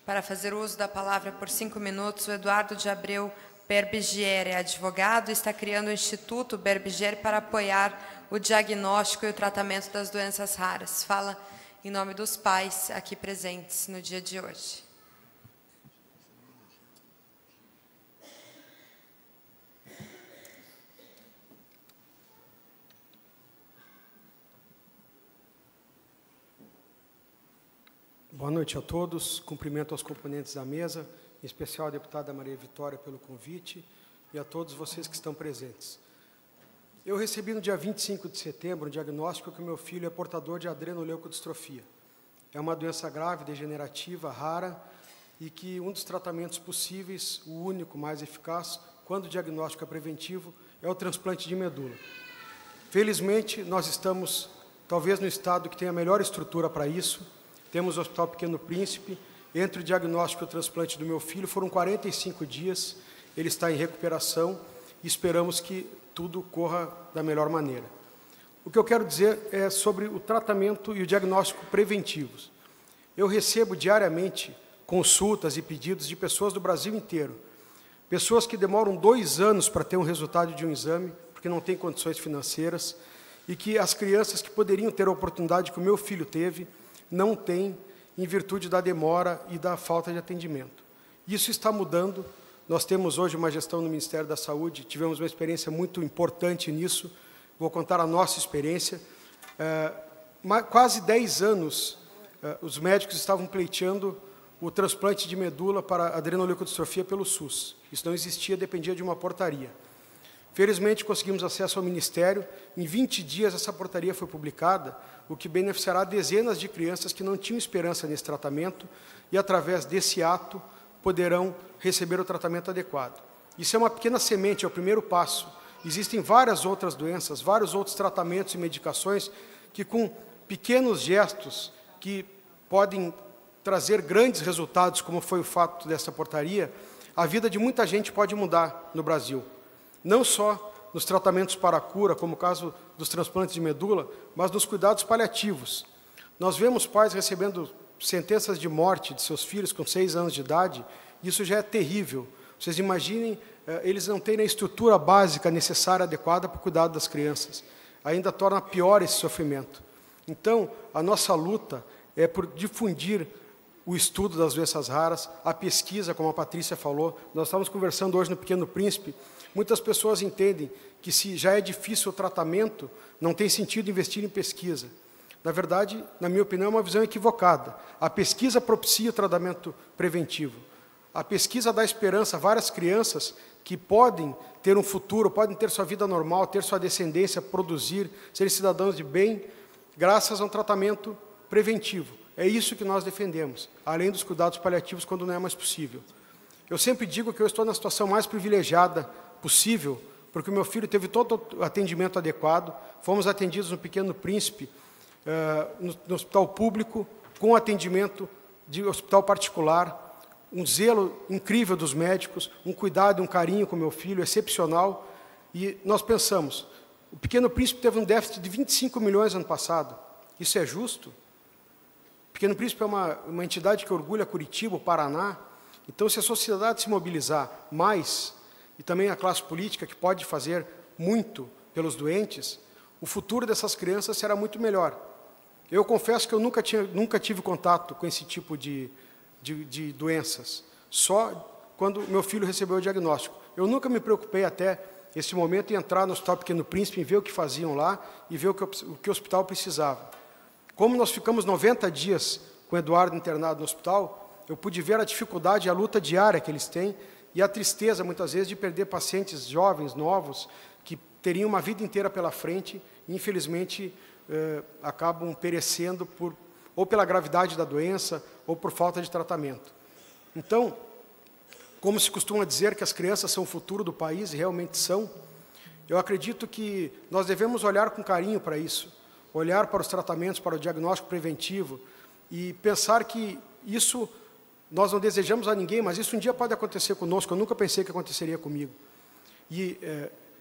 para fazer uso da palavra por 5 minutos, o Eduardo de Abreu Berbigier, é advogado e está criando o Instituto Berbigier para apoiar o diagnóstico e o tratamento das doenças raras. Fala em nome dos pais aqui presentes no dia de hoje. Boa noite a todos. Cumprimento aos componentes da mesa, em especial a deputada Maria Vitória pelo convite e a todos vocês que estão presentes. Eu recebi no dia 25 de setembro um diagnóstico que o meu filho é portador de adrenoleucodistrofia. É uma doença grave, degenerativa, rara, e que um dos tratamentos possíveis, o único mais eficaz, quando o diagnóstico é preventivo, é o transplante de medula. Felizmente, nós estamos, talvez, no estado que tem a melhor estrutura para isso. Temos o Hospital Pequeno Príncipe. Entre o diagnóstico e o transplante do meu filho, foram 45 dias, ele está em recuperação e esperamos que tudo corra da melhor maneira. O que eu quero dizer é sobre o tratamento e o diagnóstico preventivos. Eu recebo diariamente consultas e pedidos de pessoas do Brasil inteiro. Pessoas que demoram 2 anos para ter um resultado de um exame, porque não têm condições financeiras, e que as crianças que poderiam ter a oportunidade que o meu filho teve, não têm, em virtude da demora e da falta de atendimento. Isso está mudando. Nós temos hoje uma gestão no Ministério da Saúde, tivemos uma experiência muito importante nisso, vou contar a nossa experiência. Quase 10 anos, os médicos estavam pleiteando o transplante de medula para adrenoleucodistrofia pelo SUS. Isso não existia, dependia de uma portaria. Felizmente, conseguimos acesso ao Ministério. Em 20 dias, essa portaria foi publicada, o que beneficiará dezenas de crianças que não tinham esperança nesse tratamento e, através desse ato, poderão receber o tratamento adequado. Isso é uma pequena semente, é o primeiro passo. Existem várias outras doenças, vários outros tratamentos e medicações que, com pequenos gestos, que podem trazer grandes resultados, como foi o fato dessa portaria, a vida de muita gente pode mudar no Brasil. Não só nos tratamentos para a cura, como o caso dos transplantes de medula, mas nos cuidados paliativos. Nós vemos pais recebendo sentenças de morte de seus filhos com 6 anos de idade, isso já é terrível. Vocês imaginem, eles não têm a estrutura básica necessária, adequada para o cuidado das crianças. Ainda torna pior esse sofrimento. Então, a nossa luta é por difundir o estudo das doenças raras, a pesquisa, como a Patrícia falou. Nós estávamos conversando hoje no Pequeno Príncipe. Muitas pessoas entendem que, se já é difícil o tratamento, não tem sentido investir em pesquisa. Na verdade, na minha opinião, é uma visão equivocada. A pesquisa propicia o tratamento preventivo. A pesquisa dá esperança a várias crianças que podem ter um futuro, podem ter sua vida normal, ter sua descendência, produzir, serem cidadãos de bem, graças a um tratamento preventivo. É isso que nós defendemos, além dos cuidados paliativos, quando não é mais possível. Eu sempre digo que eu estou na situação mais privilegiada possível, porque o meu filho teve todo o atendimento adequado, fomos atendidos no Pequeno Príncipe, no hospital público, com atendimento de hospital particular, um zelo incrível dos médicos, um cuidado, um carinho com o meu filho, excepcional. E nós pensamos, o Pequeno Príncipe teve um déficit de 25 milhões ano passado. Isso é justo? O Pequeno Príncipe é uma entidade que orgulha Curitiba, o Paraná. Então, se a sociedade se mobilizar mais, e também a classe política, que pode fazer muito pelos doentes, o futuro dessas crianças será muito melhor. Eu confesso que eu nunca tive contato com esse tipo de doenças, só quando meu filho recebeu o diagnóstico. Eu nunca me preocupei até esse momento em entrar no Hospital Pequeno Príncipe, em ver o que faziam lá e ver o que o hospital precisava. Como nós ficamos 90 dias com o Eduardo internado no hospital, eu pude ver a dificuldade e a luta diária que eles têm e a tristeza, muitas vezes, de perder pacientes jovens, novos, que teriam uma vida inteira pela frente e, infelizmente, acabam perecendo ou pela gravidade da doença ou por falta de tratamento. Então, como se costuma dizer que as crianças são o futuro do país, e realmente são, eu acredito que nós devemos olhar com carinho para isso, olhar para os tratamentos, para o diagnóstico preventivo e pensar que isso nós não desejamos a ninguém, mas isso um dia pode acontecer conosco. Eu nunca pensei que aconteceria comigo. E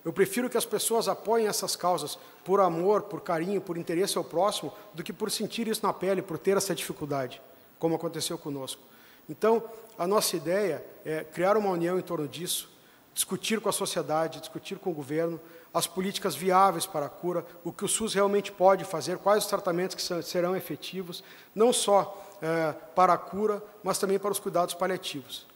eu prefiro que as pessoas apoiem essas causas por amor, por carinho, por interesse ao próximo, do que por sentir isso na pele, por ter essa dificuldade, como aconteceu conosco. Então, a nossa ideia é criar uma união em torno disso, discutir com a sociedade, discutir com o governo, as políticas viáveis para a cura, o que o SUS realmente pode fazer, quais os tratamentos que serão efetivos, não só para a cura, mas também para os cuidados paliativos.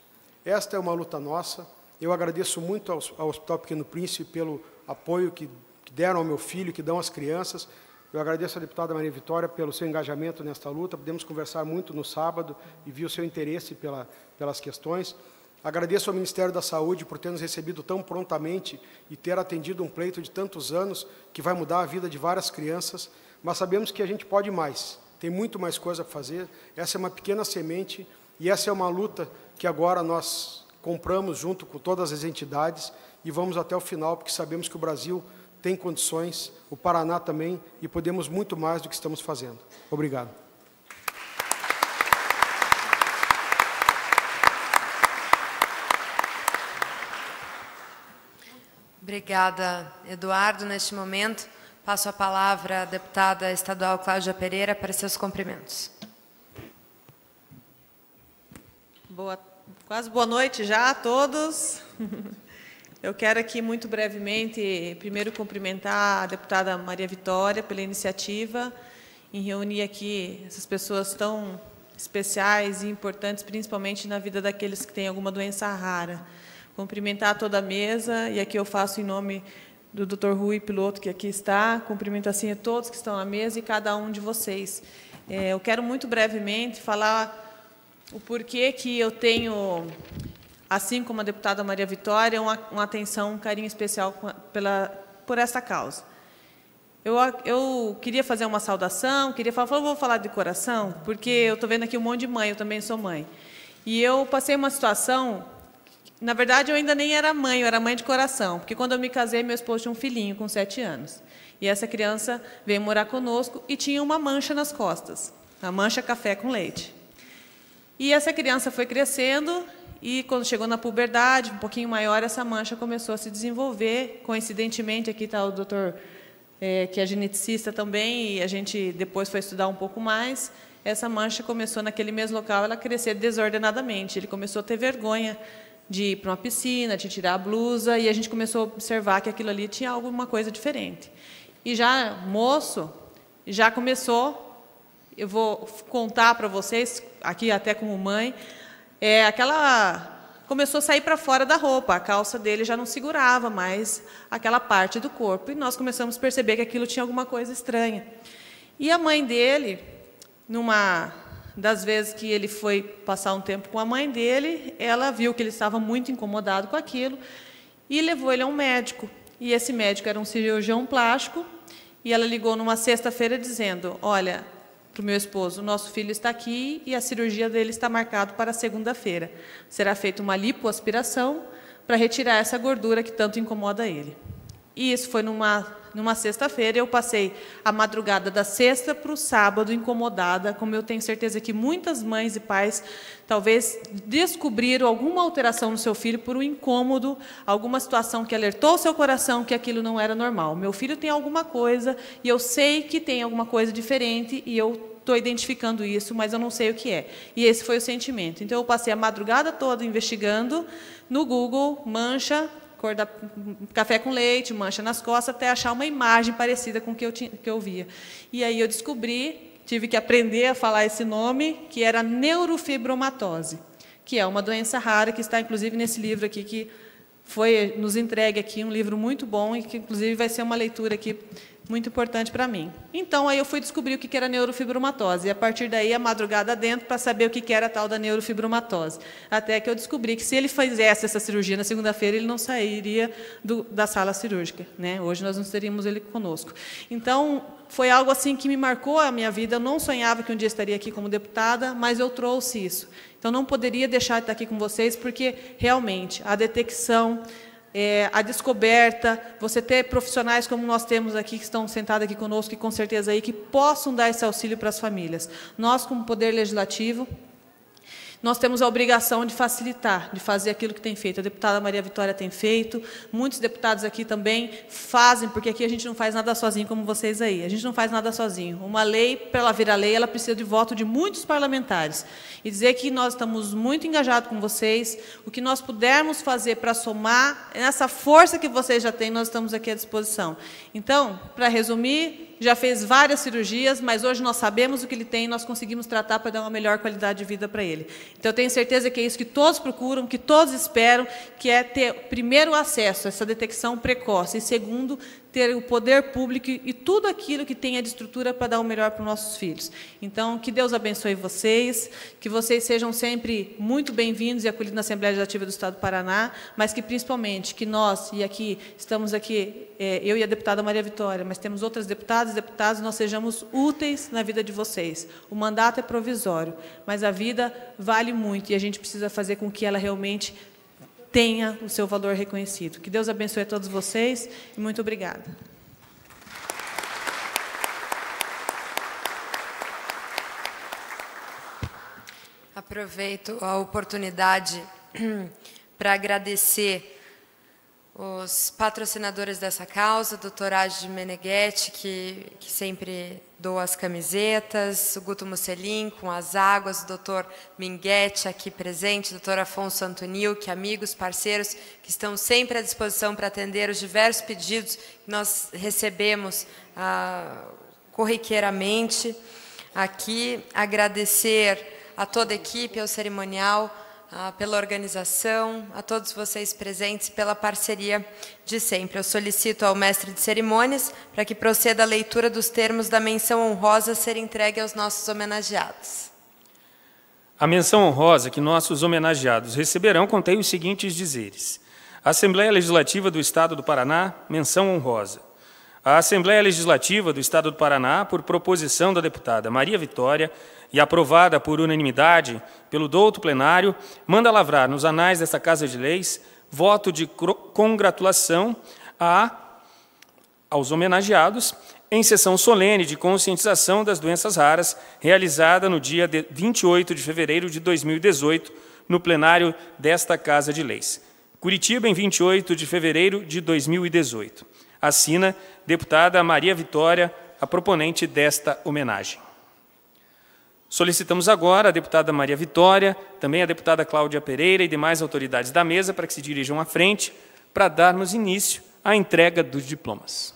Esta é uma luta nossa. Eu agradeço muito ao Hospital Pequeno Príncipe pelo apoio que deram ao meu filho, que dão às crianças. Eu agradeço à deputada Maria Vitória pelo seu engajamento nesta luta. Podemos conversar muito no sábado e vi o seu interesse pelas questões. Agradeço ao Ministério da Saúde por ter nos recebido tão prontamente e ter atendido um pleito de tantos anos, que vai mudar a vida de várias crianças, mas sabemos que a gente pode mais, tem muito mais coisa para fazer. Essa é uma pequena semente e essa é uma luta que agora nós compramos junto com todas as entidades e vamos até o final, porque sabemos que o Brasil tem condições, o Paraná também, e podemos muito mais do que estamos fazendo. Obrigado. Obrigada, Eduardo. Neste momento, passo a palavra à deputada estadual Cláudia Pereira para seus cumprimentos. Quase boa noite já a todos. Eu quero aqui, muito brevemente, primeiro cumprimentar a deputada Maria Vitória pela iniciativa em reunir aqui essas pessoas tão especiais e importantes, principalmente na vida daqueles que têm alguma doença rara. Cumprimentar toda a mesa, e aqui eu faço em nome do Dr. Rui Piloto, que aqui está, cumprimento assim a todos que estão na mesa e cada um de vocês. Eu quero muito brevemente falar o porquê que eu tenho, assim como a deputada Maria Vitória, uma atenção, um carinho especial por essa causa. Eu queria fazer uma saudação, vou falar de coração, porque eu estou vendo aqui um monte de mãe, eu também sou mãe. E eu passei uma situação, na verdade, eu ainda nem era mãe, eu era mãe de coração, porque quando eu me casei, meu esposo tinha um filhinho com 7 anos. E essa criança veio morar conosco e tinha uma mancha nas costas, a mancha café com leite. E essa criança foi crescendo e, quando chegou na puberdade, um pouquinho maior, essa mancha começou a se desenvolver. Coincidentemente, aqui está o doutor, que é geneticista também, e a gente depois foi estudar um pouco mais. Essa mancha começou, naquele mesmo local, ela crescer desordenadamente. Ele começou a ter vergonha de ir para uma piscina, de tirar a blusa, e a gente começou a observar que aquilo ali tinha alguma coisa diferente. E já, moço, já começou... Eu vou contar para vocês, aqui até como mãe, começou a sair para fora da roupa, a calça dele já não segurava mais aquela parte do corpo, e nós começamos a perceber que aquilo tinha alguma coisa estranha. E a mãe dele, numa das vezes que ele foi passar um tempo com a mãe dele, ela viu que ele estava muito incomodado com aquilo e levou ele a um médico. E esse médico era um cirurgião plástico, e ela ligou numa sexta-feira dizendo: olha, para o meu esposo, o nosso filho está aqui e a cirurgia dele está marcada para segunda-feira. Será feita uma lipoaspiração para retirar essa gordura que tanto incomoda ele. E isso foi numa sexta-feira. Eu passei a madrugada da sexta para o sábado incomodada, como eu tenho certeza que muitas mães e pais talvez descobriram alguma alteração no seu filho por um incômodo, alguma situação que alertou o seu coração que aquilo não era normal. Meu filho tem alguma coisa e eu sei que tem alguma coisa diferente e eu estou identificando isso, mas eu não sei o que é. E esse foi o sentimento. Então, eu passei a madrugada toda investigando no Google, mancha, cor da café com leite, mancha nas costas, até achar uma imagem parecida com o que eu via. E aí eu descobri, tive que aprender a falar esse nome, que era neurofibromatose, que é uma doença rara, que está, inclusive, nesse livro aqui, que foi nos entregue aqui, um livro muito bom, e que, inclusive, vai ser uma leitura aqui muito importante para mim. Então, aí eu fui descobrir o que era neurofibromatose, e a partir daí, a madrugada dentro, para saber o que era a tal da neurofibromatose. Até que eu descobri que, se ele fizesse essa cirurgia na segunda-feira, ele não sairia da sala cirúrgica, né? Hoje nós não teríamos ele conosco. Então, foi algo assim que me marcou a minha vida. Eu não sonhava que um dia estaria aqui como deputada, mas eu trouxe isso. Então, não poderia deixar de estar aqui com vocês, porque, realmente, a detecção, a descoberta, você ter profissionais como nós temos aqui, que estão sentados aqui conosco, e com certeza aí, que possam dar esse auxílio para as famílias. Nós, como Poder Legislativo, nós temos a obrigação de facilitar, de fazer aquilo que tem feito. A deputada Maria Vitória tem feito, muitos deputados aqui também fazem, porque aqui a gente não faz nada sozinho, como vocês aí. A gente não faz nada sozinho. Uma lei, para ela virar lei, ela precisa de voto de muitos parlamentares. E dizer que nós estamos muito engajados com vocês, o que nós pudermos fazer para somar, nessa força que vocês já têm, nós estamos aqui à disposição. Então, para resumir, já fez várias cirurgias, mas hoje nós sabemos o que ele tem e nós conseguimos tratar para dar uma melhor qualidade de vida para ele. Então, eu tenho certeza que é isso que todos procuram, que todos esperam, que é ter, primeiro, acesso a essa detecção precoce, e, segundo, ter o poder público e tudo aquilo que tenha de estrutura para dar o melhor para os nossos filhos. Então, que Deus abençoe vocês, que vocês sejam sempre muito bem-vindos e acolhidos na Assembleia Legislativa do Estado do Paraná, mas que, principalmente, que nós, e aqui, estamos aqui, eu e a deputada Maria Vitória, mas temos outras deputadas e deputados, nós sejamos úteis na vida de vocês. O mandato é provisório, mas a vida vale muito, e a gente precisa fazer com que ela realmente tenha o seu valor reconhecido. Que Deus abençoe a todos vocês e muito obrigada. Aproveito a oportunidade para agradecer os patrocinadores dessa causa, o Dr. Adi Meneghetti, que sempre doa as camisetas, o Guto Musselin com as águas, o Dr. Minguetti aqui presente, o Dr. Afonso Antonil, que amigos, parceiros, que estão sempre à disposição para atender os diversos pedidos que nós recebemos corriqueiramente. Aqui, agradecer a toda a equipe, ao cerimonial, pela organização, a todos vocês presentes, pela parceria de sempre. Eu solicito ao mestre de cerimônias para que proceda a leitura dos termos da menção honrosa a ser entregue aos nossos homenageados. A menção honrosa que nossos homenageados receberão contém os seguintes dizeres. A Assembleia Legislativa do Estado do Paraná, menção honrosa. A Assembleia Legislativa do Estado do Paraná, por proposição da deputada Maria Vitória, e aprovada por unanimidade pelo douto plenário, manda lavrar nos anais desta Casa de Leis voto de congratulação aos homenageados em sessão solene de conscientização das doenças raras, realizada no dia 28 de fevereiro de 2018, no plenário desta Casa de Leis. Curitiba, em 28 de fevereiro de 2018. Assina deputada Maria Vitória, a proponente desta homenagem. Solicitamos agora a deputada Maria Vitória, também a deputada Cláudia Pereira e demais autoridades da mesa para que se dirijam à frente para darmos início à entrega dos diplomas.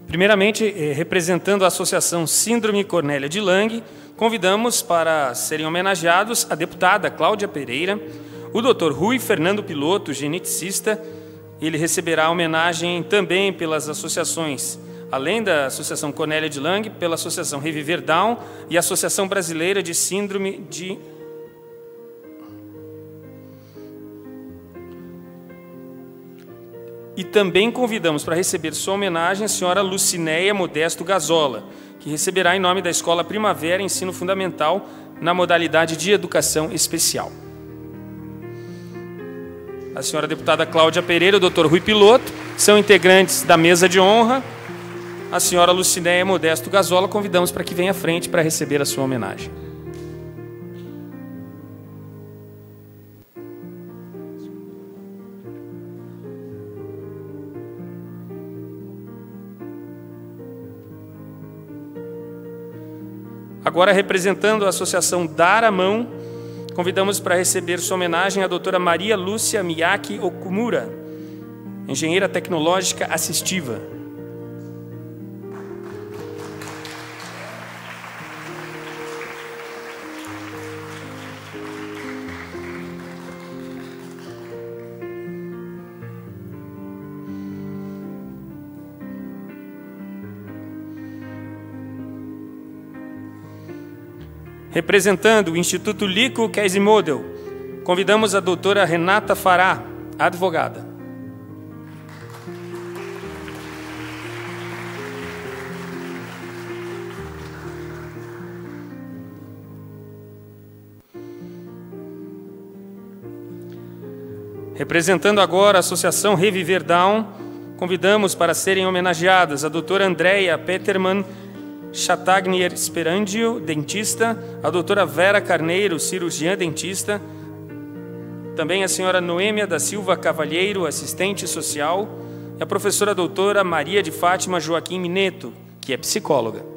Primeiramente, representando a Associação Síndrome Cornélia de Lang, convidamos para serem homenageados a deputada Cláudia Pereira, o Dr. Rui Fernando Piloto, geneticista. Ele receberá homenagem também pelas associações, além da Associação Cornélia de Lang, pela Associação Reviver Down e a Associação Brasileira de Síndrome de... E também convidamos para receber sua homenagem a senhora Lucinéia Modesto Gazola, que receberá em nome da Escola Primavera Ensino Fundamental na modalidade de Educação Especial. A senhora deputada Cláudia Pereira e o Dr. Rui Piloto são integrantes da mesa de honra. A senhora Lucinéia Modesto Gazola convidamos para que venha à frente para receber a sua homenagem. Agora, representando a Associação Dar a Mão, convidamos para receber sua homenagem a doutora Maria Lúcia Miyake Okumura, engenheira tecnológica assistiva. Representando o Instituto Lico Quasimodo, convidamos a doutora Renata Fará, advogada. Representando agora a Associação Reviver Down, convidamos para serem homenageadas a doutora Andréia Peterman Chatagnier Sperandio, dentista, a doutora Vera Carneiro, cirurgiã dentista, também a senhora Noêmia da Silva Cavalheiro, assistente social, e a professora doutora Maria de Fátima Joaquim Mineto, que é psicóloga.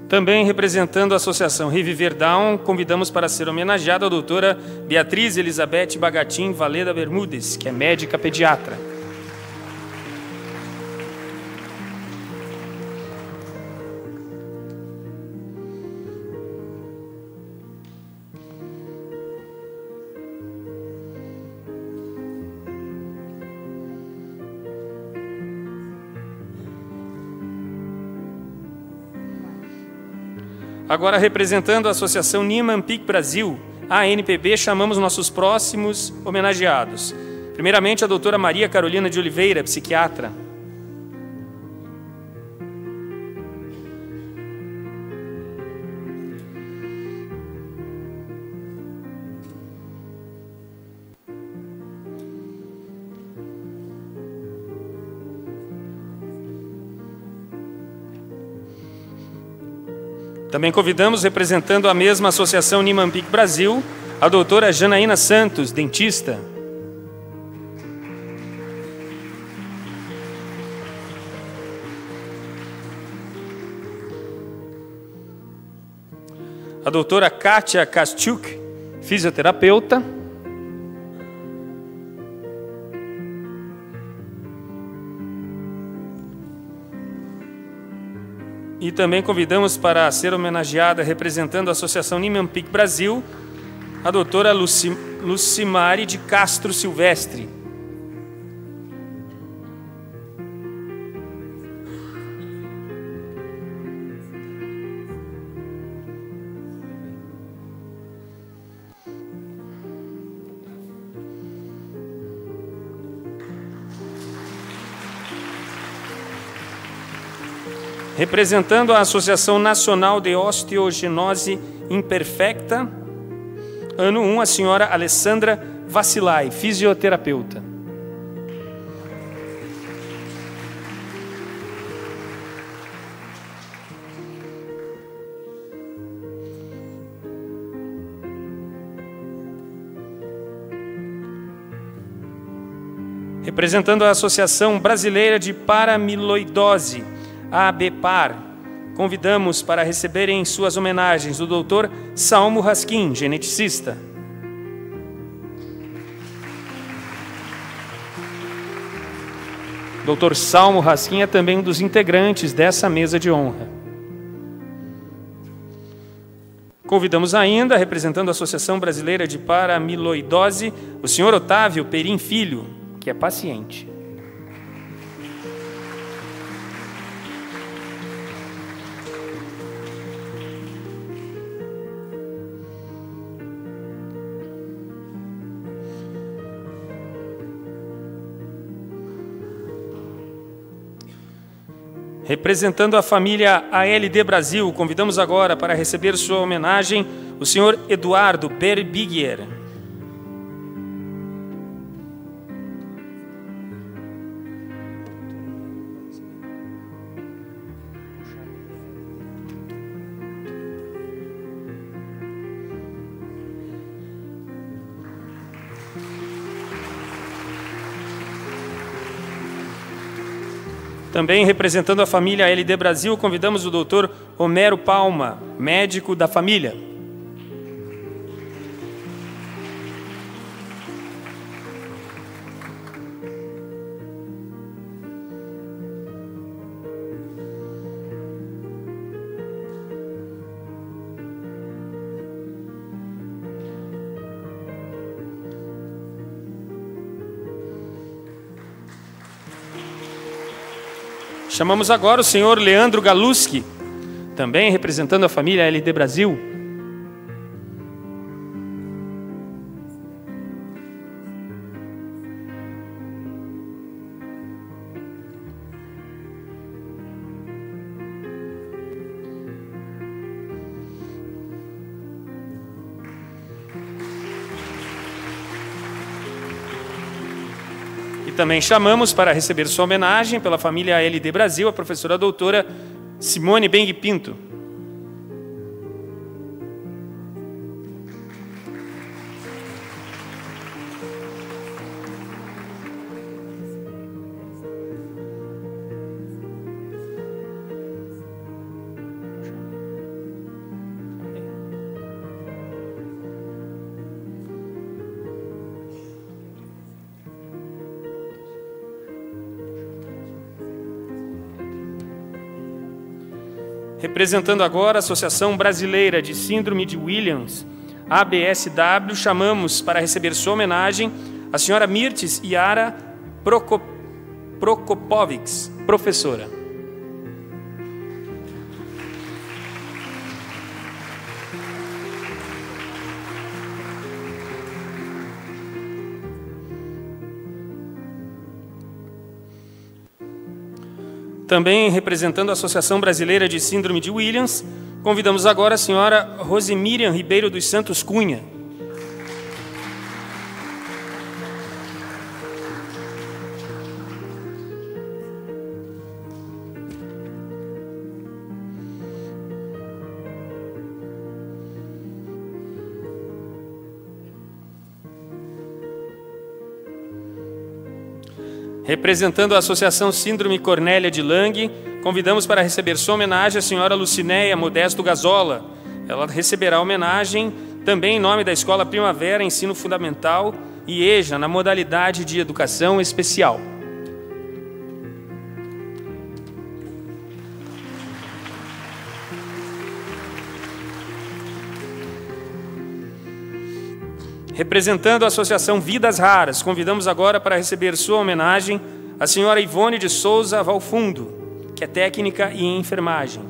Também representando a Associação Reviver Down, convidamos para ser homenageada a doutora Beatriz Elizabeth Bagatim Valeda Bermudes, que é médica pediatra. Agora, representando a Associação Niemann Pick Brasil, a ANPB, chamamos nossos próximos homenageados. Primeiramente, a doutora Maria Carolina de Oliveira, psiquiatra. Também convidamos, representando a mesma Associação Niemann Pick Brasil, a doutora Janaína Santos, dentista. A doutora Kátia Kastchuk, fisioterapeuta. E também convidamos para ser homenageada, representando a Associação Niemann Pick Brasil, a doutora Lucimari de Castro Silvestre. Representando a Associação Nacional de Osteogenose Imperfecta, ano 1, a senhora Alessandra Vacilai, fisioterapeuta. Representando a Associação Brasileira de Paramiloidose, a ABPAR, convidamos para receberem suas homenagens o Dr. Salmo Raskin, geneticista. Dr. Salmo Raskin é também um dos integrantes dessa mesa de honra. Convidamos ainda, representando a Associação Brasileira de Paramiloidose, o Sr. Otávio Perim Filho, que é paciente. Representando a família ALD Brasil, convidamos agora para receber sua homenagem o Sr. Eduardo Berbigier. Também representando a família ALD Brasil, convidamos o Dr. Homero Palma, médico da família. Chamamos agora o senhor Leandro Galuski, também representando a família LD Brasil. Também chamamos para receber sua homenagem pela família LD Brasil a professora doutora Simone Beng Pinto. Representando agora a Associação Brasileira de Síndrome de Williams, ABSW, chamamos para receber sua homenagem a senhora Mirtes Yara Prokopovics, professora. Também representando a Associação Brasileira de Síndrome de Williams, convidamos agora a senhora Rosemiriam Ribeiro dos Santos Cunha. Representando a Associação Síndrome Cornélia de Lange, convidamos para receber sua homenagem a senhora Lucinéia Modesto Gazola. Ela receberá homenagem também em nome da Escola Primavera Ensino Fundamental e EJA, na modalidade de Educação Especial. Representando a Associação Vidas Raras, convidamos agora para receber sua homenagem a senhora Ivone de Souza Valfundo, que é técnica em enfermagem.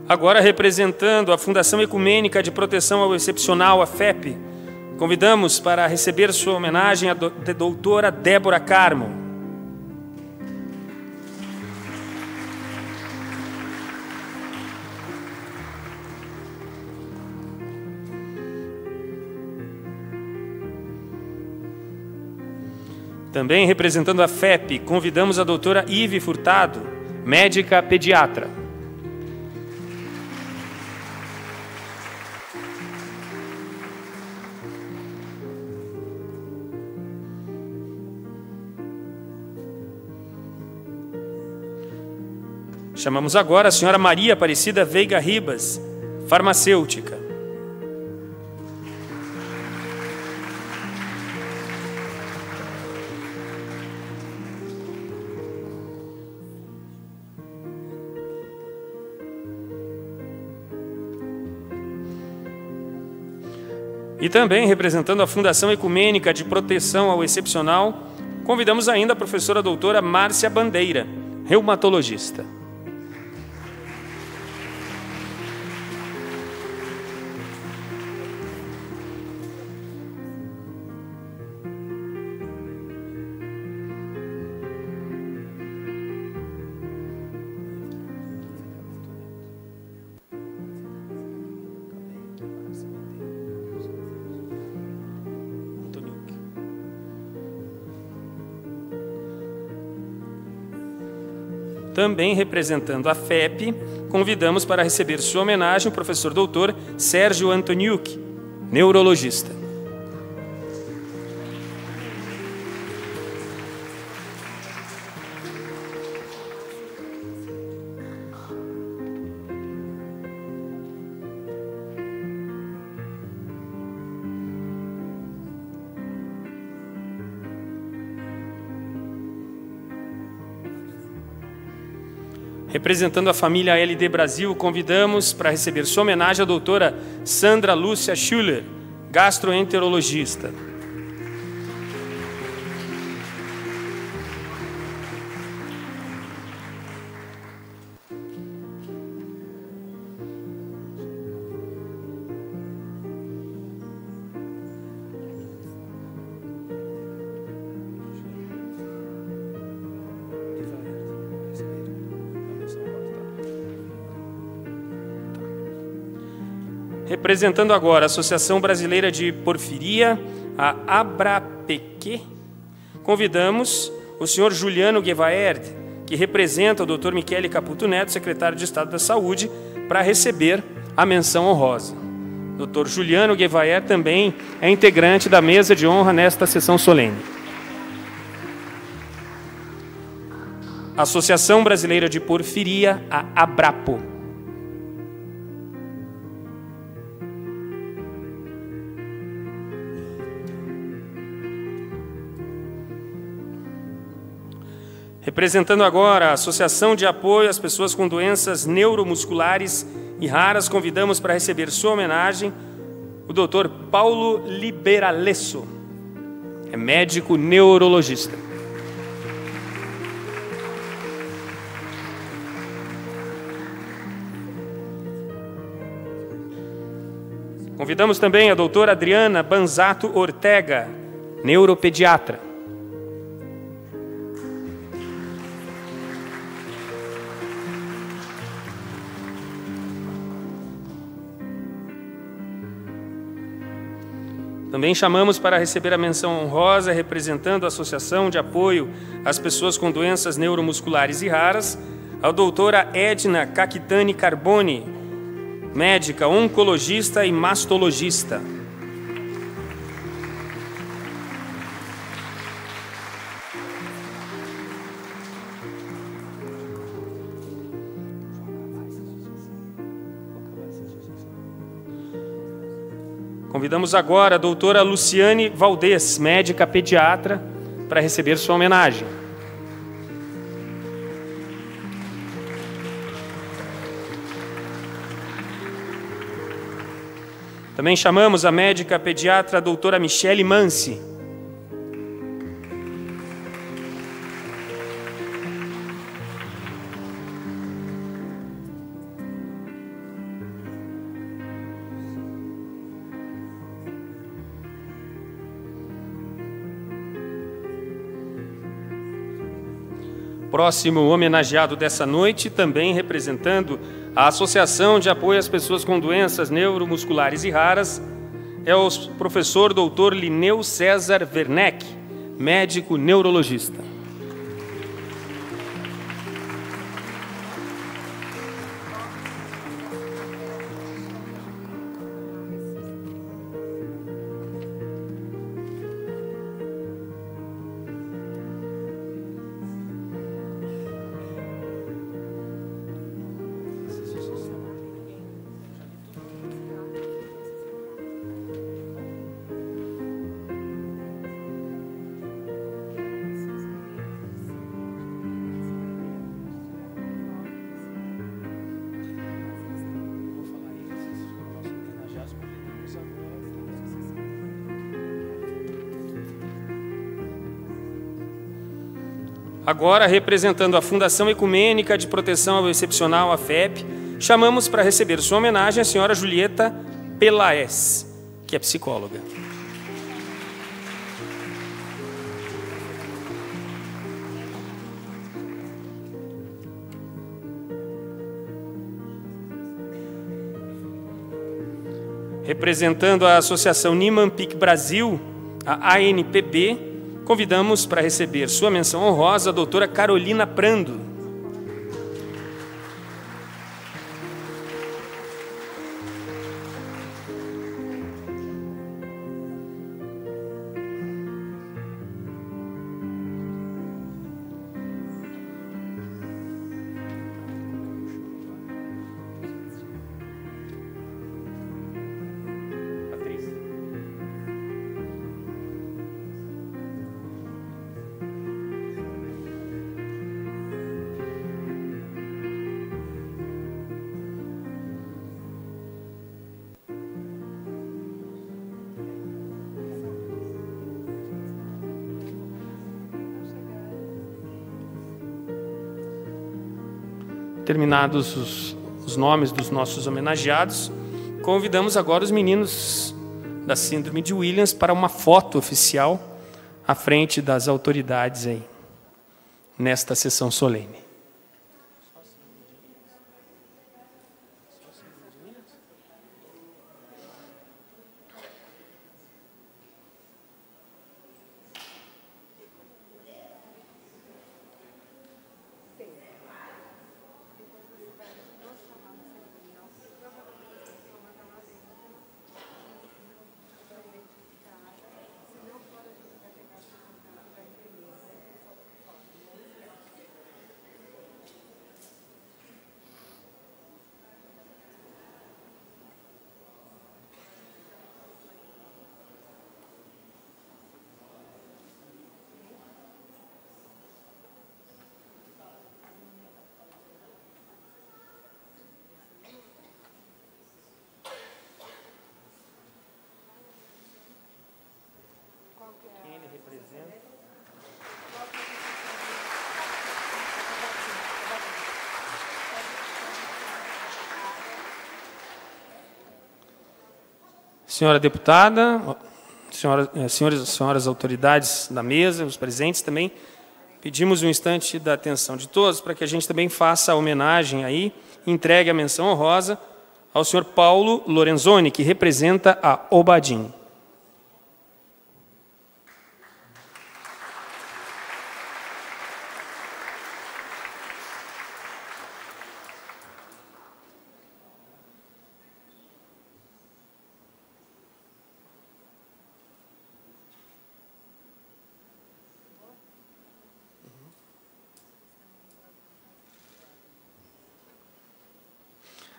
Agora, representando a Fundação Ecumênica de Proteção ao Excepcional, a FEP, convidamos para receber sua homenagem a doutora Débora Carmo. Também representando a FEP, convidamos a doutora Ive Furtado, médica pediatra. Chamamos agora a senhora Maria Aparecida Veiga Ribas, farmacêutica. E também, representando a Fundação Ecumênica de Proteção ao Excepcional, convidamos ainda a professora doutora Márcia Bandeira, reumatologista. Também representando a FEP, convidamos para receber sua homenagem o professor doutor Sérgio Antoniuk, neurologista. Representando a família LD Brasil, convidamos para receber sua homenagem a doutora Sandra Lúcia Schuller, gastroenterologista. Representando agora a Associação Brasileira de Porfiria, a ABRAPQ, convidamos o senhor Juliano Guevaerd, que representa o Dr. Michele Caputo Neto, secretário de Estado da Saúde, para receber a menção honrosa. Dr. Juliano Guevaerd também é integrante da mesa de honra nesta sessão solene. Associação Brasileira de Porfiria, a ABRAPO. Representando agora a Associação de Apoio às Pessoas com Doenças Neuromusculares e Raras, convidamos para receber sua homenagem o Dr. Paulo Liberalesso, é médico neurologista. Convidamos também a doutora Adriana Banzato Ortega, neuropediatra. Também chamamos para receber a menção honrosa, representando a Associação de Apoio às Pessoas com Doenças Neuromusculares e Raras, a doutora Edna Caquitani Carboni, médica, oncologista e mastologista. Convidamos agora a doutora Luciane Valdez, médica pediatra, para receber sua homenagem. Também chamamos a médica pediatra a doutora Michele Mansi. Próximo homenageado dessa noite, também representando a Associação de Apoio às Pessoas com Doenças Neuromusculares e Raras, é o professor Dr. Lineu César Werneck, médico neurologista. Agora, representando a Fundação Ecumênica de Proteção ao Excepcional, a FEP, chamamos para receber sua homenagem a senhora Julieta Pelaes, que é psicóloga. Representando a Associação Nimampic Brasil, a ANPB, convidamos para receber sua menção honrosa a doutora Carolina Prando. Terminados os nomes dos nossos homenageados, convidamos agora os meninos da Síndrome de Williams para uma foto oficial à frente das autoridades aí, nesta sessão solene. Quem ele representa? Senhora deputada, senhoras autoridades da mesa, os presentes também, pedimos um instante da atenção de todos para que a gente também faça a homenagem aí, entregue a menção honrosa ao senhor Paulo Lorenzoni, que representa a Obadim.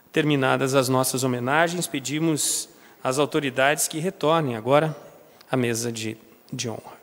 Terminadas as nossas homenagens, pedimos às autoridades que retornem agora à mesa de honra.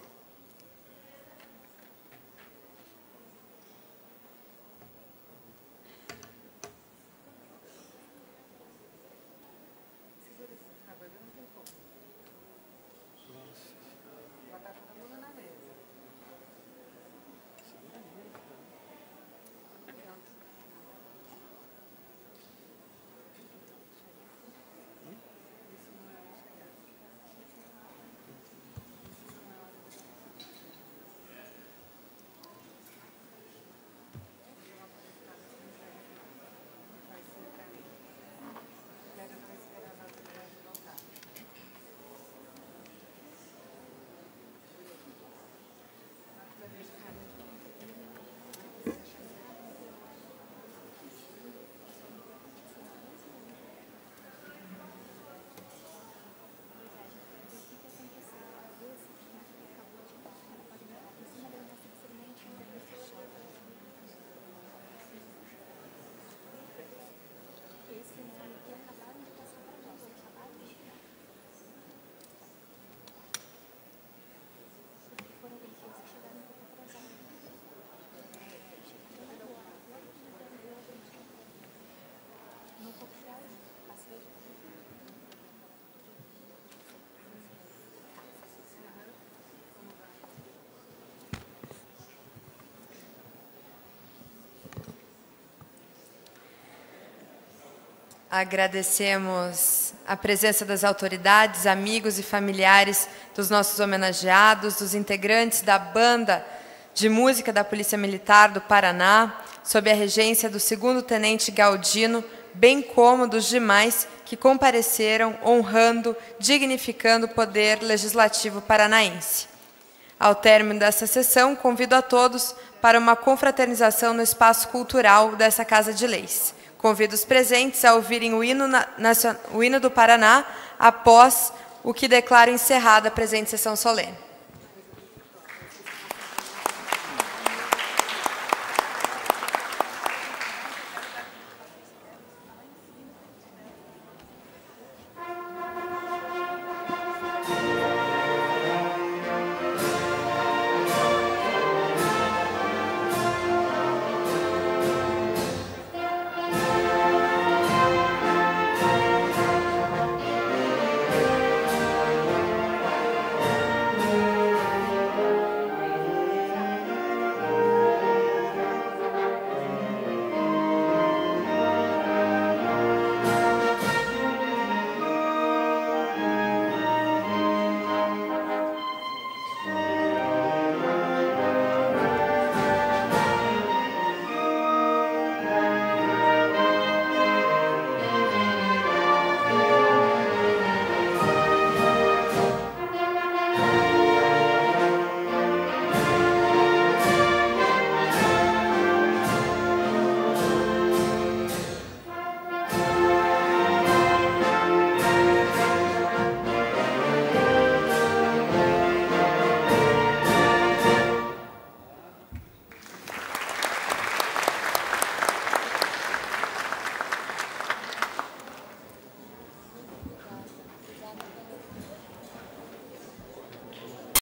Agradecemos a presença das autoridades, amigos e familiares dos nossos homenageados, dos integrantes da Banda de Música da Polícia Militar do Paraná, sob a regência do 2º Tenente Galdino, bem como dos demais que compareceram honrando, dignificando o poder legislativo paranaense. Ao término dessa sessão, convido a todos para uma confraternização no espaço cultural dessa Casa de Leis. Convido os presentes a ouvirem o hino do Paraná, após o que declaro encerrada a presente sessão solene.